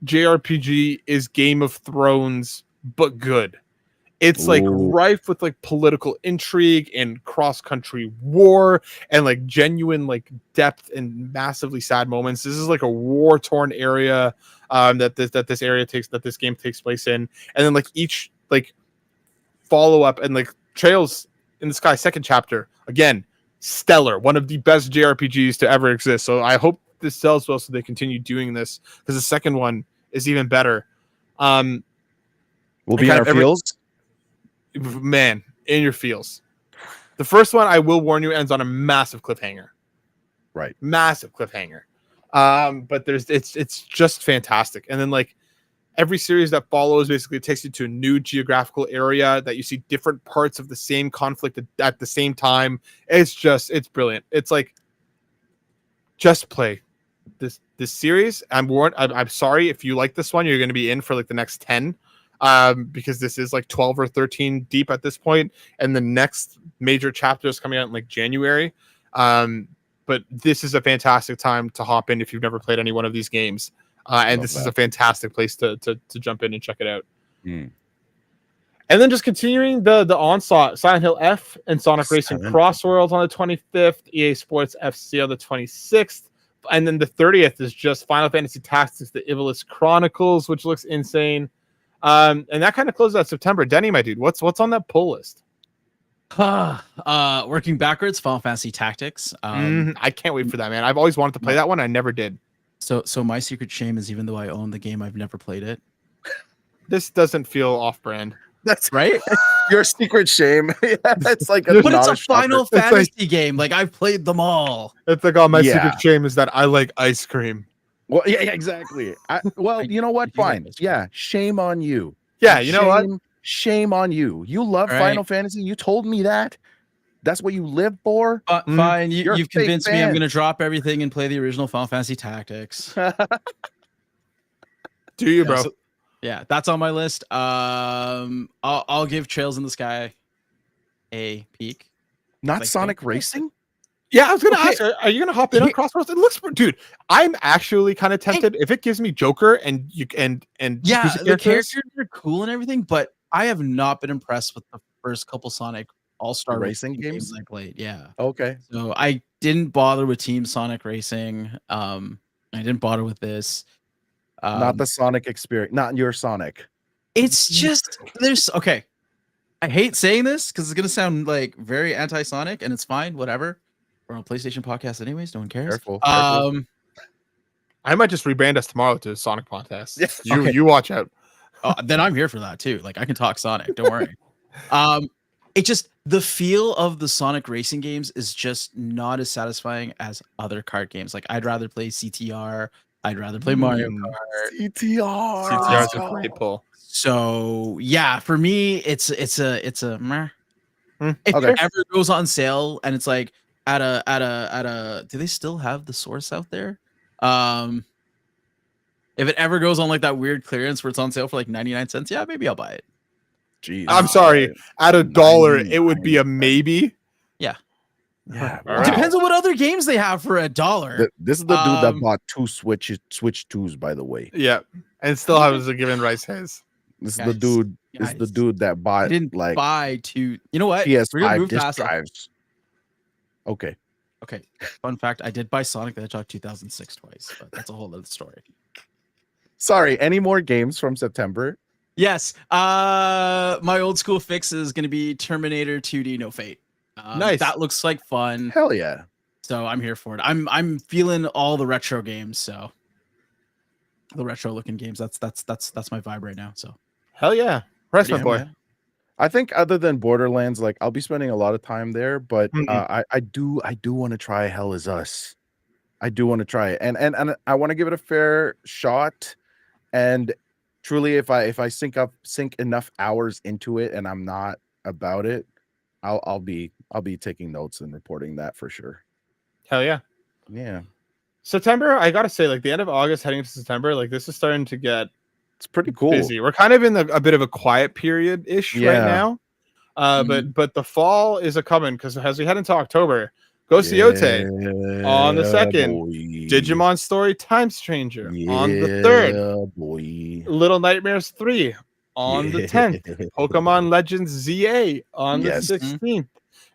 JRPG is Game of Thrones but good? It's like rife with like political intrigue and cross-country war and like genuine like depth and massively sad moments. This is like a war-torn area that this game takes place in, and then like each like follow-up and like Trails in the Sky second chapter, again, stellar, one of the best JRPGs to ever exist. So I hope this sells well so they continue doing this, because the second one is even better. We'll be in our feels. Man, in your feels. The first one, I will warn you, ends on a massive cliffhanger. Right. Massive cliffhanger. But it's just fantastic. And then like every series that follows basically takes you to a new geographical area that you see different parts of the same conflict at the same time. It's brilliant. It's like, just play this series. I'm sorry if you like this one, you're going to be in for like the next 10. Because this is like 12 or 13 deep at this point, and the next major chapter is coming out in like January. But this is a fantastic time to hop in if you've never played any one of these games. And this is a fantastic place to jump in and check it out. And then just continuing the onslaught, Silent Hill F and Sonic Racing Crossworlds on the 25th, EA Sports FC on the 26th. And then the 30th is just Final Fantasy Tactics: The Ivalice Chronicles, which looks insane. And that kind of closes out September. Denny, my dude, what's on that pull list? Working backwards, Final Fantasy Tactics. I can't wait for that, man. I've always wanted to play that one. I never did. So my secret shame is, even though I own the game, I've never played it. This doesn't feel off-brand. That's right. Your secret shame. It's like but it's a Final Fantasy game. Like, I've played them all. It's like, oh, my secret shame is that I like ice cream. Well, yeah, exactly. Well, you know what? Fine. Yeah, shame on you. Yeah, you know what? Shame on you. You love Final Fantasy. You told me that. That's what you live for. Fine. You've convinced me. I'm going to drop everything and play the original Final Fantasy Tactics. Do you, bro? Yeah, that's on my list. I'll give Trails in the Sky a peek. Not like Sonic Racing? Yeah, I was gonna ask, are you gonna hop in on Crossroads? It looks, dude. I'm actually kind of tempted if it gives me Joker and yeah, the characters are cool and everything, but I have not been impressed with the first couple Sonic All-Star Racing games I played. Yeah. Okay. So I didn't bother with Team Sonic Racing. I didn't bother with this. Not the Sonic experience. Not your Sonic. It's just okay. I hate saying this because it's gonna sound like very anti-Sonic, and it's fine, whatever. We're on a PlayStation podcast anyways. No one cares. Careful. I might just rebrand us tomorrow to Sonic podcast. Yes. You watch out. Then I'm here for that too. Like, I can talk Sonic. Don't worry. It just, the feel of the Sonic racing games is just not as satisfying as other kart games. Like, I'd rather play CTR. I'd rather play Mario Kart. CTR is a great pull. So yeah, for me, it's a meh. If it ever goes on sale and it's like at a do they still have the Source out there? If it ever goes on like that weird clearance where it's on sale for like 99 cents, yeah, maybe I'll buy it. Jeez. I'm sorry. At $1, it would be a 99. maybe. Yeah. Yeah. All It right. depends on what other games they have for $1. This is the dude that bought 2 Switch 2s, by the way. Yeah, and still has a given Rice his. This is Guys, the dude. This is the guys. dude that I bought didn't like buy 2. You know what? We're gonna PS5 move disc past that. drives. Okay. Okay. Fun fact: I did buy Sonic the Hedgehog 2006 twice, but that's a whole other story. Sorry. Any more games from September? Yes. My old school fix is gonna be Terminator 2D No Fate. Nice. That looks like fun. Hell yeah. So I'm here for it. I'm feeling all the retro games. So the retro looking games. That's my vibe right now. So Hell yeah, Rice, my Yeah, boy. man. I think other than Borderlands, like I'll be spending a lot of time there, but Mhm. I do want to try Hell Is Us. I do want to try it, and I want to give it a fair shot. And truly, if I sink enough hours into it, and I'm not about it, I'll be taking notes and reporting that for sure. Hell yeah. Yeah, September, I gotta say, like the end of August, heading into September, like this is starting to get it's pretty cool. busy. We're kind of in a bit of a quiet period ish right Yeah. now. Mhm. But the fall is a coming because as we head into October, Ghost of Yote on the 2nd, boy. Digimon Story Time Stranger on the Yeah, 3rd, boy. Little Nightmares 3 on the 10th, Pokemon Legends ZA on Yes. the 16th,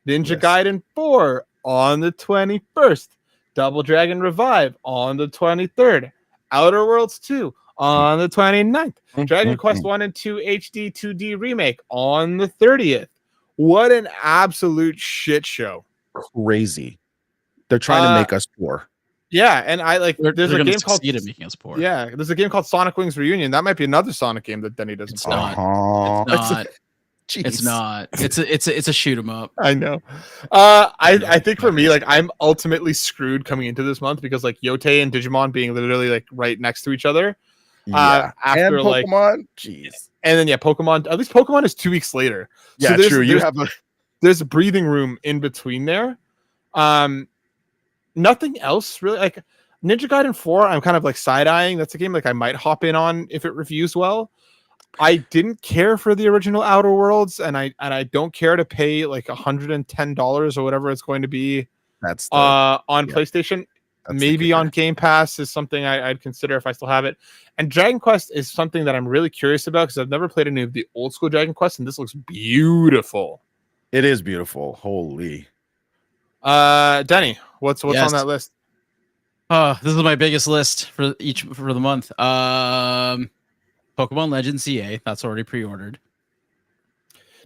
Ninja Yes. Gaiden 4 on the 21st, Double Dragon Revive on the 23rd, Outer Worlds 2 on the 29th, Dragon Quest 1 and 2 HD 2D Remake on the 30th. What an absolute shit show. Crazy. They're trying to make us poor. Yeah, and I like They're there's a gonna game called succeed at making us poor. Yeah, there's a game called Sonic Wings Reunion. That might be another Sonic game that Denny doesn't It's play. not. Uh-huh. It's not. Jeez. It's not. It's a shoot 'em up. I know. I think for me, like I'm ultimately screwed coming into this month because like Yote and Digimon being literally like right next to each other. Yeah. After and like Pokemon. Jeez. and then yeah, Pokemon. At least Pokemon is 2 weeks later. Yeah, there's, true. You there's- have a There's breathing room in between there. Nothing else really. Like Ninja Gaiden 4, I'm kind of like side eyeing. That's a game like I might hop in on if it reviews well. I didn't care for the original Outer Worlds, and I don't care to pay like $110 or whatever it's going to be that's the, on yeah, PlayStation. that's the Maybe kicker. on Game Pass is something I'd consider if I still have it. And Dragon Quest is something that I'm really curious about because I've never played any of the old school Dragon Quest, and this looks beautiful. It is beautiful. Holy. Denny, what's Yes. on that list? This is my biggest list for the month. Pokemon Legends CA, that's already pre-ordered.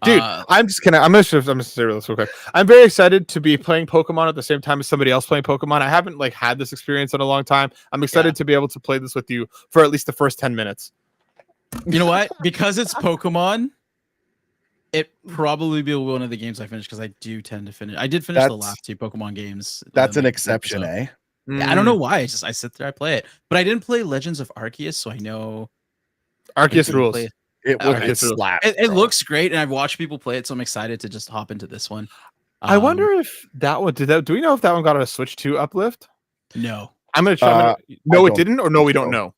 Dude, I'm gonna say this real quick. I'm very excited to be playing Pokemon at the same time as somebody else playing Pokemon. I haven't like had this experience in a long time. I'm excited to be able to play this with you for at least the first 10 minutes. You know what? Because it's Pokemon, it probably be one of the games I finish because I do tend to finish. I did finish the That's- last 2 Pokemon games. That's an the exception, episode. eh? Yeah, I don't know why. It's just I sit there, I play it, but I didn't play Legends of Arceus, so I know Arceus I rules. play it. It Arceus rules. slaps. It bro. looks great, and I've watched people play it, so I'm excited to just hop into this one. I wonder if that one do we know if that one got a Switch 2 uplift? No, I'm gonna try. No, I it don't didn't, or no, we think don't so. know.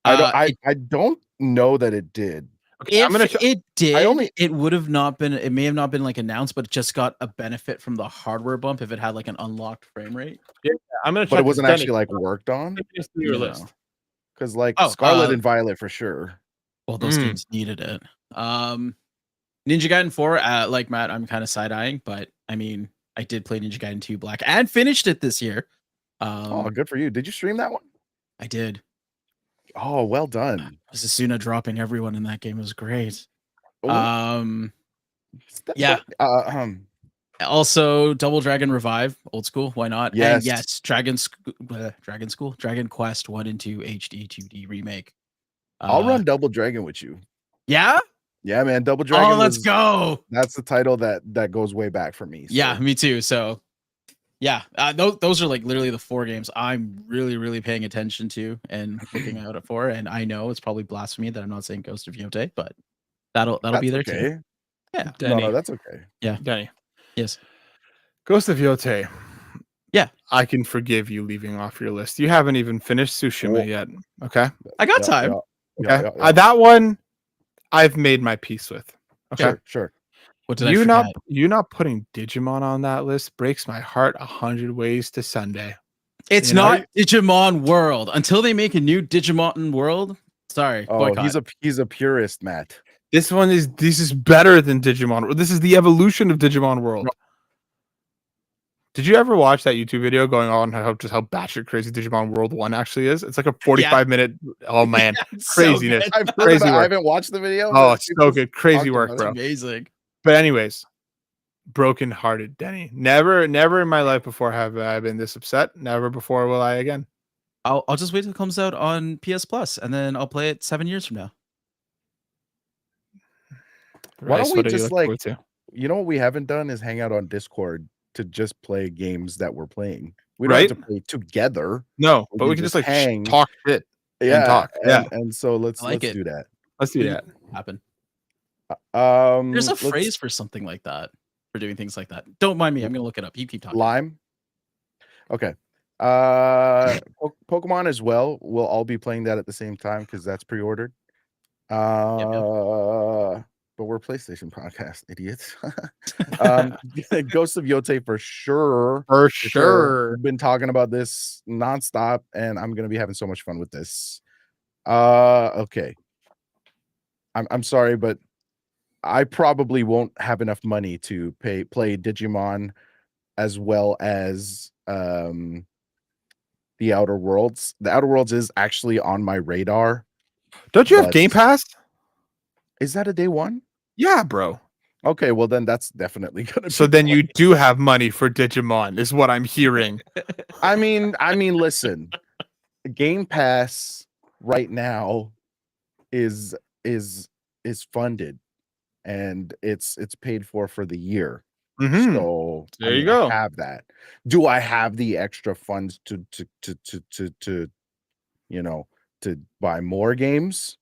I don't know that it did. Okay, I'm gonna. it did. only- It would have not been. It may have not been like announced, but it just got a benefit from the hardware bump if it had like an unlocked frame rate. I'm gonna. But check it wasn't this. actually Denny, like worked on. let me just see your No. list. Because like Oh, Scarlet and Violet for sure. Well, those games needed it. Ninja Gaiden 4, like Matt, I'm kind of side eyeing, but I mean, I did play Ninja Gaiden 2 Black and finished it this year. Oh, good for you. Did you stream that one? I did. Oh, well done. Asuna dropping everyone in that game was great. Oh, Yeah. Um, Also, Double Dragon Revive, old school. Why not? Yes. And yes, Dragon Quest 1 and 2 HD 2D remake. I'll run Double Dragon with you. Yeah. Yeah, man. Double Dragon. Oh, let's go. That's the title that goes way back for me. So. Yeah, me too. So, yeah, those are like literally the 4 games I'm really paying attention to and looking out for. And I know it's probably blasphemy that I'm not saying Ghost of Yote, but that'll be there okay. too. Yeah, Denny. No, that's okay. Yeah, Denny. yes. Ghost of Yote. Yeah. I can forgive you leaving off your list. You haven't even finished Tsushima Cool. yet. Okay. I got Yeah, time. yeah, Okay. yeah, yeah. That one I've made my peace with. Okay. Sure. What did I forget? You not putting Digimon on that list breaks my heart 100 ways to Sunday. It's You know? not Digimon World until they make a new Digimon World. Sorry, Oh, boycott. he's a purist, Matt. This is better than Digimon. This is the evolution of Digimon World. Did you ever watch that YouTube video going on how batshit crazy Digimon World 1 actually is? It's like a 45-minute. Oh man, craziness. So I've heard Crazy about it. I work. havenk watched the video. Oh, But it's so good. Crazy talked work, about bro. Amazing. But anyways, broken-hearted Denny. Never in my life before have I been this upset. Never before will I again. I'll just wait till it comes out on PS Plus, and then I'll play it 7 years from now. Why don't Rice, we what are you just looking like, forward to? you know what we haven't done is hang out on Discord to just play games that we're playing. We don't Right? have to play together. No, but we can just like hang. talk shit. Yeah, and talk. Yeah, and so let's like it. do that. let's do that. Happen. There's There's a phrase for something like that, for doing things like that. Don't mind me. I'm gonna look it up. You keep talking. Lime. Okay. Pokemon as well. We'll all be playing that at the same time because that's pre-ordered. But we're PlayStation podcast, idiots. Ghost of Yote for sure. For sure. We've been talking about this nonstop, and I'm gonna be having so much fun with this. Okay. I'm sorry, but I probably won't have enough money to play Digimon as well as the Outer Worlds. The Outer Worlds is actually on my radar. Don't you have Game Pass? Is that a day one? Yeah, bro. Okay, well then that's definitely gonna. So then you do have money for Digimon, is what I'm hearing. I mean, listen, Game Pass right now is funded, and it's paid for the year. Mhm. So There you go. Have that. Do I have the extra funds to to buy more games?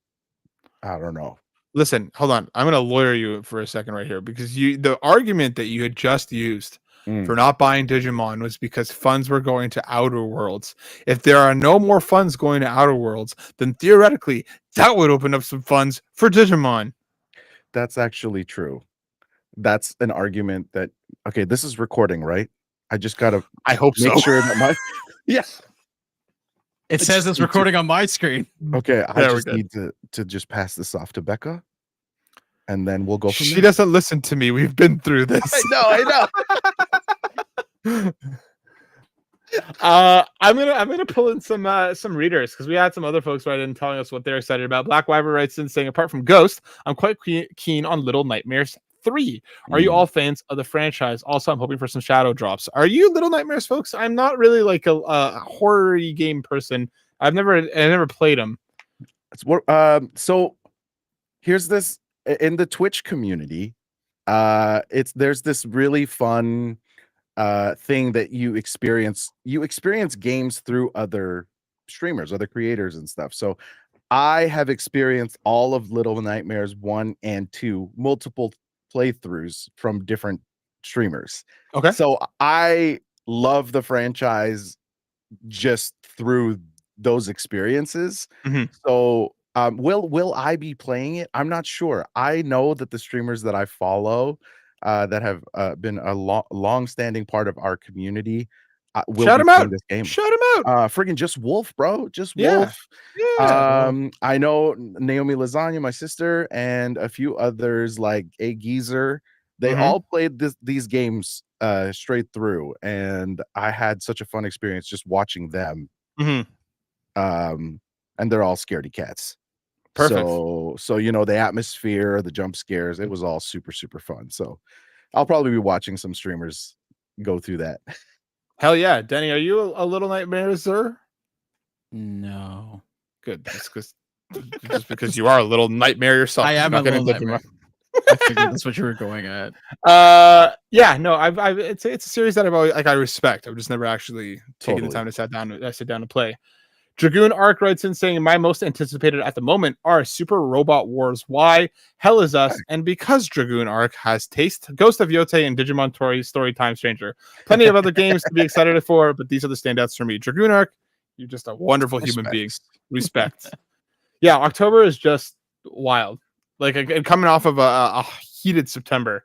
I don't know. Listen, hold on. I'm going to lawyer you for a second right here because the argument that you had just used for not buying Digimon was because funds were going to Outer Worlds. If there are no more funds going to Outer Worlds, then theoretically that would open up some funds for Digimon. That's actually true. That's an argument that okay, this is recording, right? I just gotta I hope make so. sure that my yeah. It says it's recording on my screen. Okay, I There we just go. need to just pass this off to Becca, and then we'll go from She there. doesn't listen to me. We've been through this. I know. I'm gonna pull in some readers because we had some other folks write in telling us what they're excited about. Black Wyver writes in saying, apart from Ghost, I'm quite keen on Little Nightmares 3. Are you all fans of the franchise? Also, I'm hoping for some shadow drops. Are you Little Nightmares folks? I'm not really like a horror-y game person. I never played them. So here's this in the Twitch community. There's this really fun thing that you experience games through other streamers, other creators and stuff. So I have experienced all of Little Nightmares 1 and 2, multiple playthroughs from different streamers. Okay. So I love the franchise just through those experiences. So will I be playing it? I'm not sure. I know that the streamers that I follow that have been a long-standing part of our community will Shout be him playing out. this game. Shout him out. Friggin' Just Wolf, bro. Just Yeah. Wolf. Yeah. I know Naomi Lasagna, my sister, and a few others like A Geezer. They all played these games straight through, and I had such a fun experience just watching them. And they're all scaredy cats. Perfect. So the atmosphere, the jump scares, it was all super, super fun. So I'll probably be watching some streamers go through that. Hell yeah. Denny, are you a Little Nightmares, sir? No. Good. Just because you are a little nightmare yourself. I am a little Digimon. nightmare. I figured that's what you were going at. Yeah, no, it's a series that I've always I respect. I've just never actually taken the time to sit down to play. Dragoon Arc writes in saying, my most anticipated at the moment are Super Robot Wars Y, Hell is Us, and because Dragoon Arc has taste, Ghost of Yote and Digimon Story Time Stranger. Plenty of other games to be excited for, but these are the standouts for me. Dragoon Arc, you're just a wonderful human being. Respect. Yeah, October is just wild. Like coming off of a heated September.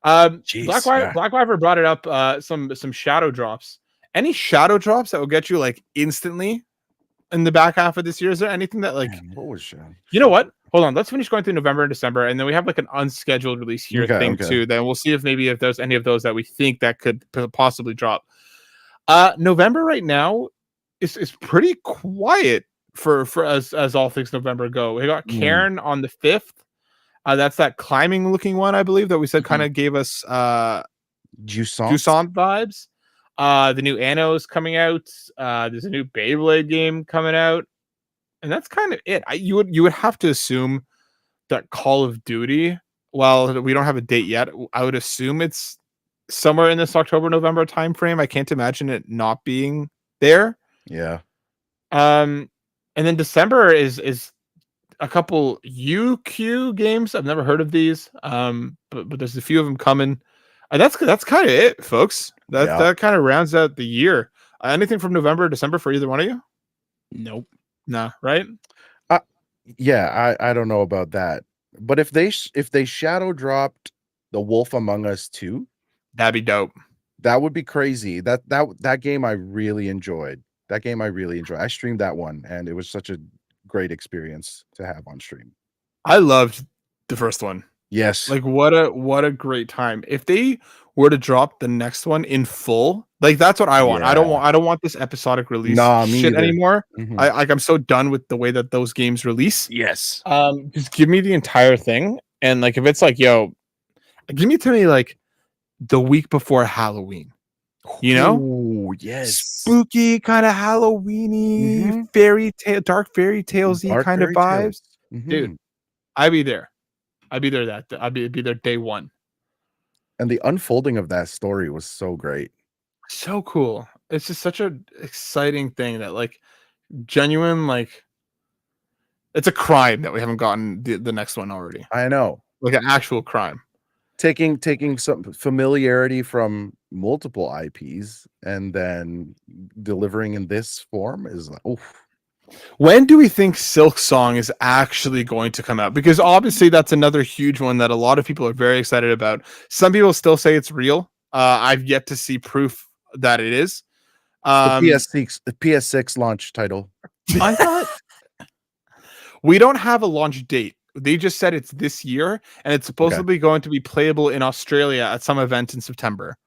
Jeez, yeah. Black Wyver brought it up. Some shadow drops. Any shadow drops that will get you like instantly in the back half of this year? Is there anything that like? Man, what was You know what? Hold on. Let's finish going through November and December, and then we have like an unscheduled release here thing too. Then we'll see if maybe if there's any of those that we think that could possibly drop. November right now is pretty quiet for as all things November go. We got Cairn on the 5th. That's that climbing looking one, I believe, that we said kind of gave us Jusant vibes. The new Anno's coming out. There's a new Beyblade game coming out, and that's kind of it. You would have to assume that Call of Duty, while we don't have a date yet, I would assume it's somewhere in this October-November timeframe. I can't imagine it not being there. Yeah. And then December is a couple UQ games. I've never heard of these. But there's a few of them coming. And that's kind of it, folks. That kind of rounds out the year. Anything from November or December for either one of you? Nope. Nah, right? Yeah, I don't know about that. But if they shadow dropped The Wolf Among Us 2, that'd be dope. That would be crazy. That game I really enjoyed. I streamed that one, and it was such a great experience to have on stream. I loved the first one. Yes. Like what a great time. If they were to drop the next one in full, like that's what I want. Yeah. I don't want this episodic release shit anymore. I'm so done with the way that those games release. Yes. Just give me the entire thing. And like if it's like, yo, give me to me like the week before Halloween. You know? Oh, yes. Spooky kind of Halloweeny, dark fairy talesy kind of vibes. Dude, I'd be there. I'd be there day one. And the unfolding of that story was so great. So cool. It's just such an exciting thing that like genuine, like it's a crime that we haven't gotten the next one already. I know. Like an actual crime. Taking some familiarity from multiple IPs and then delivering in this form is like, oof. When do we think Silk Song is actually going to come out? Because obviously that's another huge one that a lot of people are very excited about. Some people still say it's real. I've yet to see proof that it is. The PS6 launch title. I thought we don't have a launch date. They just said it's this year, and it's supposedly going to be playable in Australia at some event in September.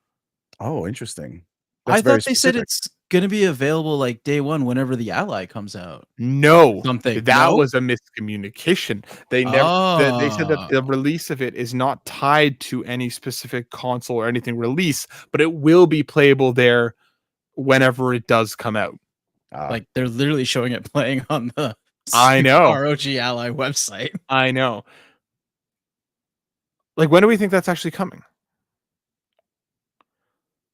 Oh, interesting. I thought they said it's going to be available like day one whenever the Ally comes out. No, something that was a miscommunication. They never. They said that the release of it is not tied to any specific console or anything release, but it will be playable there whenever it does come out. Like they're literally showing it playing on the I know ROG Ally website. I know. Like when do we think that's actually coming?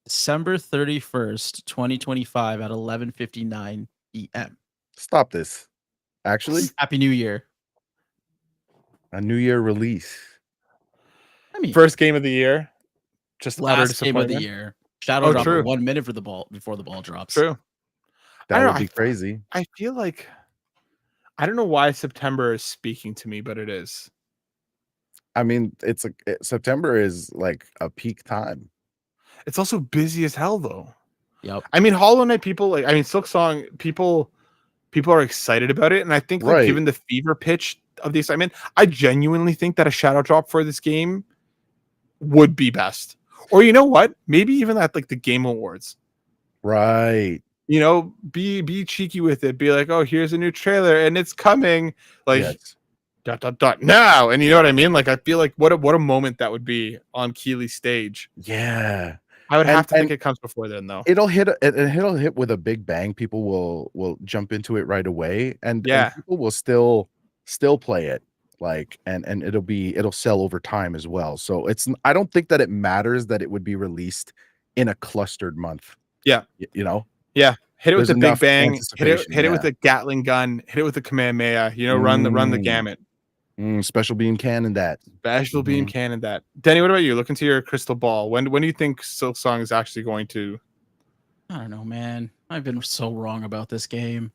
December 31st, 2025 at 11:59 p.m. Stop this. Actually, Happy New Year. A New Year release. I mean, first game of the year. Just last game of the year. Shadow drop for 1 minute for the ball before the ball drops. True. That would be crazy. I feel like I don't know why September is speaking to me, but it is. I mean, September is like a peak time. It's also busy as hell, though. Yep. I mean, Hollow Knight Silk Song people are excited about it, and I think like, given the fever pitch of the excitement, I genuinely think that a shadow drop for this game would be best. Or you know what? Maybe even at like the Game Awards. Right. You know, be cheeky with it. Be like, oh, here's a new trailer and it's coming. Like now. And you know what I mean? Like I feel like what a moment that would be on Keeley's stage. Yeah. I would have to think it comes before then though. It'll hit with a big bang. People will jump into it right away. And people will still play it. Like and it'll sell over time as well. So I don't think that it matters that it would be released in a clustered month. Yeah. You know? Yeah. Hit it with a big bang, hit it with a Gatling gun, hit it with a Kamehameha, you know, run the gamut. Special beam cannon that. Beam cannon that. Denny, what about you? Look into your crystal ball. When do you think Silk Song is actually going to? I don't know, man. I've been so wrong about this game.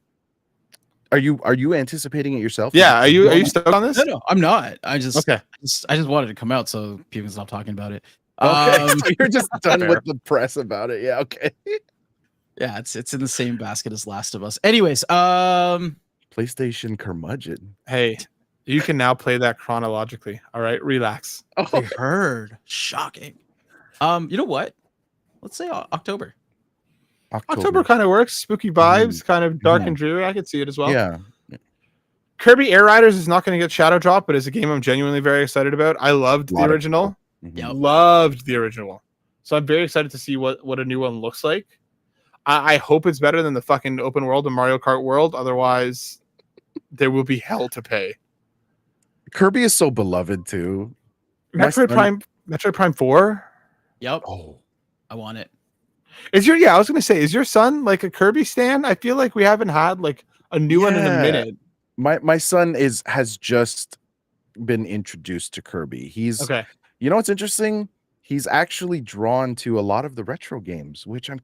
Are you anticipating it yourself? Yeah, are you stoked on this? No, I'm not. I just Okay. I just wanted to come out so people can stop talking about it. Okay, so you're just done Fair. with the press about it. Yeah, okay. Yeah, it's in the same basket as Last of Us. Anyways, PlayStation curmudgeon. Hey, you can now play that chronologically. All right, relax. I heard. Shocking. You know what? Let's say October. October kind of works. Spooky vibes, kind of dark and dreary. I could see it as well. Yeah. Kirby Air Riders is not going to get Shadow Drop, but it's a game I'm genuinely very excited about. I loved the original. Yep. Loved the original. So I'm very excited to see what a new one looks like. I hope it's better than the fucking open world of Mario Kart World. Otherwise, there will be hell to pay. Kirby is so beloved too. Metroid Prime 4. Yep. Oh, I want it. I was gonna say, is your son like a Kirby stan? I feel like we haven't had like a new one in a minute. My son has just been introduced to Kirby. He's Okay. You know what's interesting? He's actually drawn to a lot of the retro games, which I'm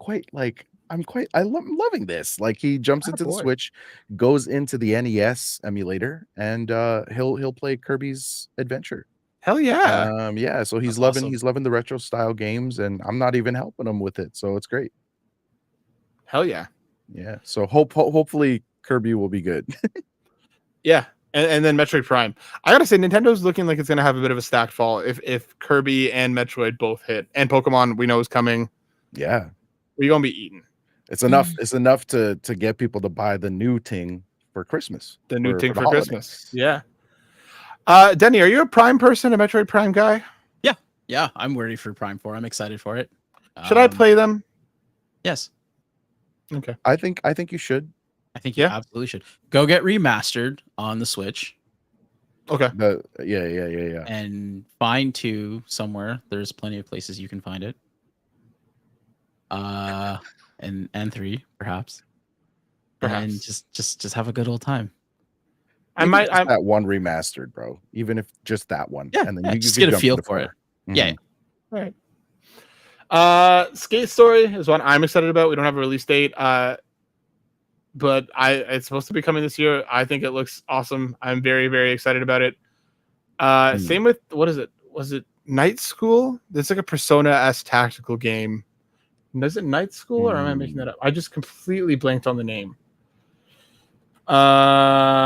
loving this. Like he jumps into the Switch, goes into the NES emulator, and he'll play Kirby's Adventure. Hell yeah. Yeah, so he's That's loving the retro style games, and I'm not even helping him with it, so it's great. Hell yeah. Yeah. So hopefully Kirby will be good. Yeah. And then Metroid Prime. I gotta say, Nintendo's looking like it's gonna have a bit of a stacked fall if Kirby and Metroid both hit. And Pokemon we know is coming. Yeah. We're gonna be eating. It's enough to get people to buy the new thing for Christmas. The new thing for holidays. Christmas. Yeah. Denny, are you a Prime person, a Metroid Prime guy? Yeah, I'm ready for Prime 4. I'm excited for it. Should I play them? Yes. Okay. I think you should. I think you absolutely should. Go get remastered on the Switch. Okay. Yeah. And find 2 somewhere. There's plenty of places you can find it. And 3 perhaps. And just have a good old time. I might that one remastered, bro. Even if just that one. Yeah, And then you just can get a jump feel to the for it. Mhm. Yeah. All right. Skate Story is one I'm excited about. We don't have a release date. But it's supposed to be coming this year. I think it looks awesome. I'm very, very excited about it. Same with what is it? Was it Night School? It's like a Persona-esque tactical game. Is it Night School or am I making that up? I just completely blanked on the name. I'm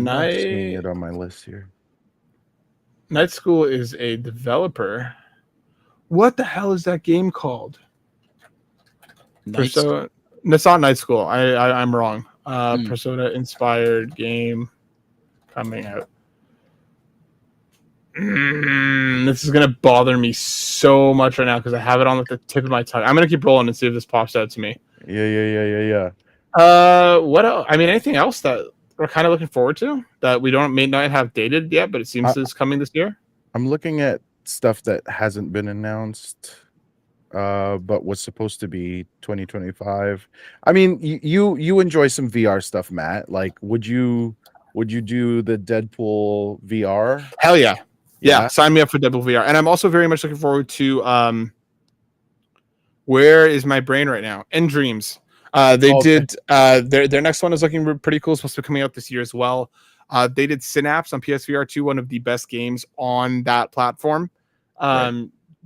not seeing it on my list here. Night School is a developer. What the hell is that game called? Persona. It's not Night School. I'm wrong. Persona inspired game coming out. This is gonna bother me so much right now because I have it on the tip of my tongue. I'm gonna keep rolling and see if this pops out to me. Yeah. What else? I mean, anything else that we're kind of looking forward to that we may not have dated yet, but it seems it's coming this year? I'm looking at stuff that hasn't been announced, but was supposed to be 2025. I mean, you enjoy some VR stuff, Matt. Like, would you do the Deadpool VR? Hell yeah. Yeah, sign me up for Deadpool VR. And I'm also very much looking forward to where is my brain right now? End Dreams. Did their next one is looking pretty cool. It's supposed to be coming out this year as well. They did Synapse on PSVR 2, one of the best games on that platform.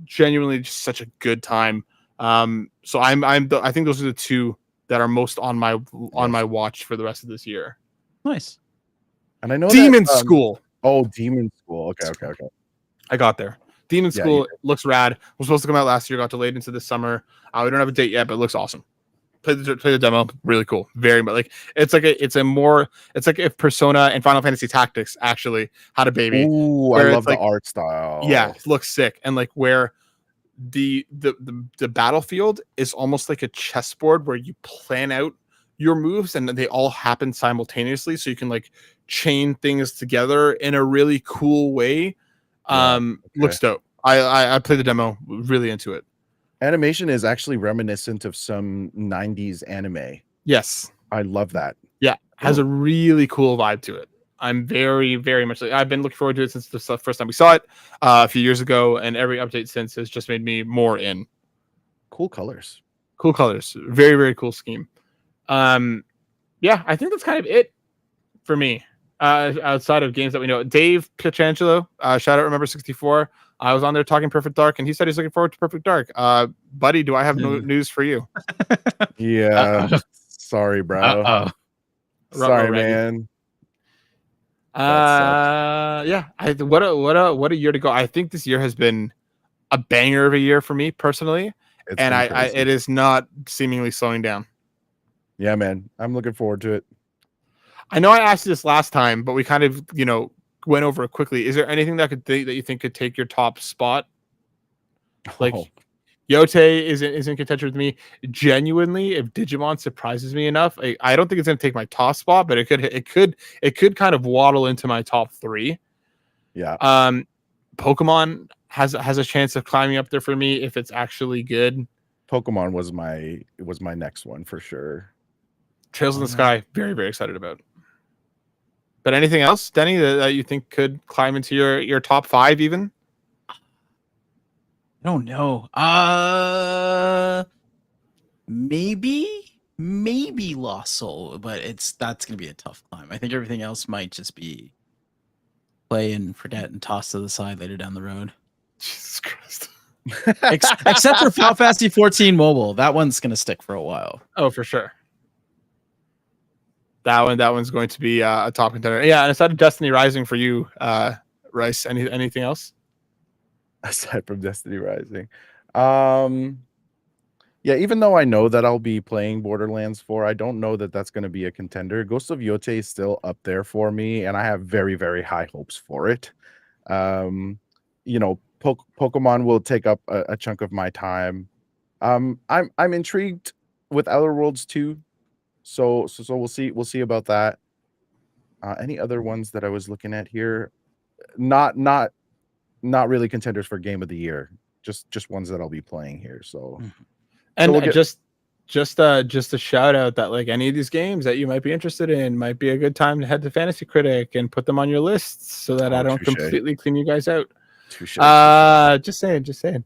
Genuinely just such a good time. So I think those are the 2 that are most on my watch for the rest of this year. Nice. And I know Demon School. Oh, Demon School. Okay. I got there. Demon School looks rad. Was supposed to come out last year, got delayed into this summer. We don't have a date yet, but it looks awesome. Play the demo, really cool. Very much like it's like if Persona and Final Fantasy Tactics actually had a baby. Ooh, I love the art style. Yeah, it looks sick. And like where the battlefield is almost like a chessboard where you plan out your moves and they all happen simultaneously, so you can like chain things together in a really cool way. Looks dope. I played the demo, really into it. Animation is actually reminiscent of some 90s anime. Yes. I love that. Yeah. Has a really cool vibe to it. I'm very, very much I've been looking forward to it since the first time we saw it a few years ago, and every update since has just made me more in. Cool colors. Very, very cool scheme. yeah, I think that's kind of it for me. Outside of games that we know, Dave Pietrangelo, shout out Remember 64. I was on there talking Perfect Dark, and he said he's looking forward to Perfect Dark. Buddy, do I have no news for you? Yeah. Uh-oh. Sorry, bro. Uh-oh. Sorry, Ruh-roh, man. Yeah. What a year to go. I think this year has been a banger of a year for me personally, It's and been I crazy. it is not seemingly slowing down. Yeah, man. I'm looking forward to it. I know I asked you this last time, but we kind of went over it quickly. Is there anything that you think could take your top spot? Like Oh, Yote is in contention with me. Genuinely, if Digimon surprises me enough, I don't think it's going to take my top spot, but it could kind of waddle into my top 3. yeah. Pokemon has a chance of climbing up there for me if it's actually good. Pokemon was my next one for sure. Trails in the Sky, very, very excited about. But anything else, Denny, that you think could climb into your top 5 even? I don't know. Maybe Lost Soul, but that's gonna be a tough climb. I think everything else might just be play and forget and toss to the side later down the road. Jesus Christ. Except for Final Fantasy 14 Mobile, that one's gonna stick for a while. Oh, for sure. That one's going to be a top contender. Yeah, and aside of Destiny Rising for you, Rice, anything else? Aside from Destiny Rising. Yeah, even though I know that I'll be playing Borderlands 4, I don't know that that's going to be a contender. Ghost of Yote is still up there for me, and I have very, very high hopes for it. Pokemon will take up a chunk of my time. I'm intrigued with Outer Worlds 2. So we'll see about that. Any other ones that I was looking at here? Not really contenders for Game of the Year. Just ones that I'll be playing here. So, and we'll get... just a shout out that like any of these games that you might be interested in might be a good time to head to Fantasy Critic and put them on your lists so that I don't completely clean you guys out. Touche. Just saying.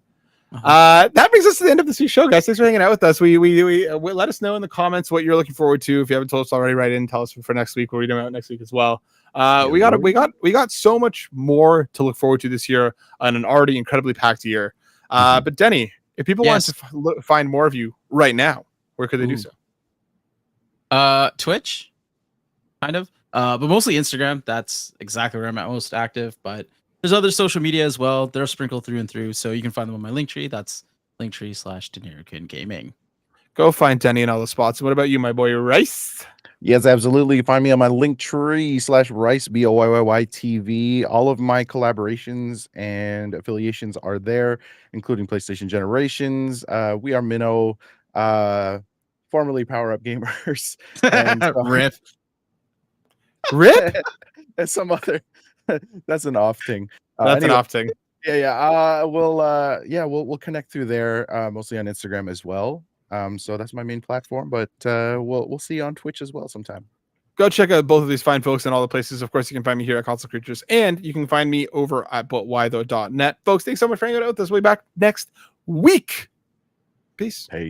That brings us to the end of this week's show, guys. Thanks for hanging out with us. We let us know in the comments what you're looking forward to. If you haven't told us already, write in and tell us for next week. What we're doing out next week as well. We got so much more to look forward to this year on an already incredibly packed year. But Denny, if people want to find more of you right now, where could they do so? Twitch, kind of, but mostly Instagram. That's exactly where I'm at most active. But there's other social media as well. They're sprinkled through and through, so you can find them on my Linktree. That's Linktree/Denerican Gaming. Go find Denny in all the spots. What about you, my boy Rice? Yes, absolutely. You find me on my Linktree/Rice BOYYY-TV. All of my collaborations and affiliations are there, including PlayStation Generations. We are Minnow, formerly Power Up Gamers, and Rip, and some other. That's an off thing. That's an off thing. Yeah. We'll connect through there, mostly on Instagram as well. So that's my main platform, but we'll see you on Twitch as well sometime. Go check out both of these fine folks in all the places. Of course, you can find me here at Console Creatures, and you can find me over at butwhythough.net. Folks, thanks so much for hanging out with us. We'll be back next week. Peace. Hey.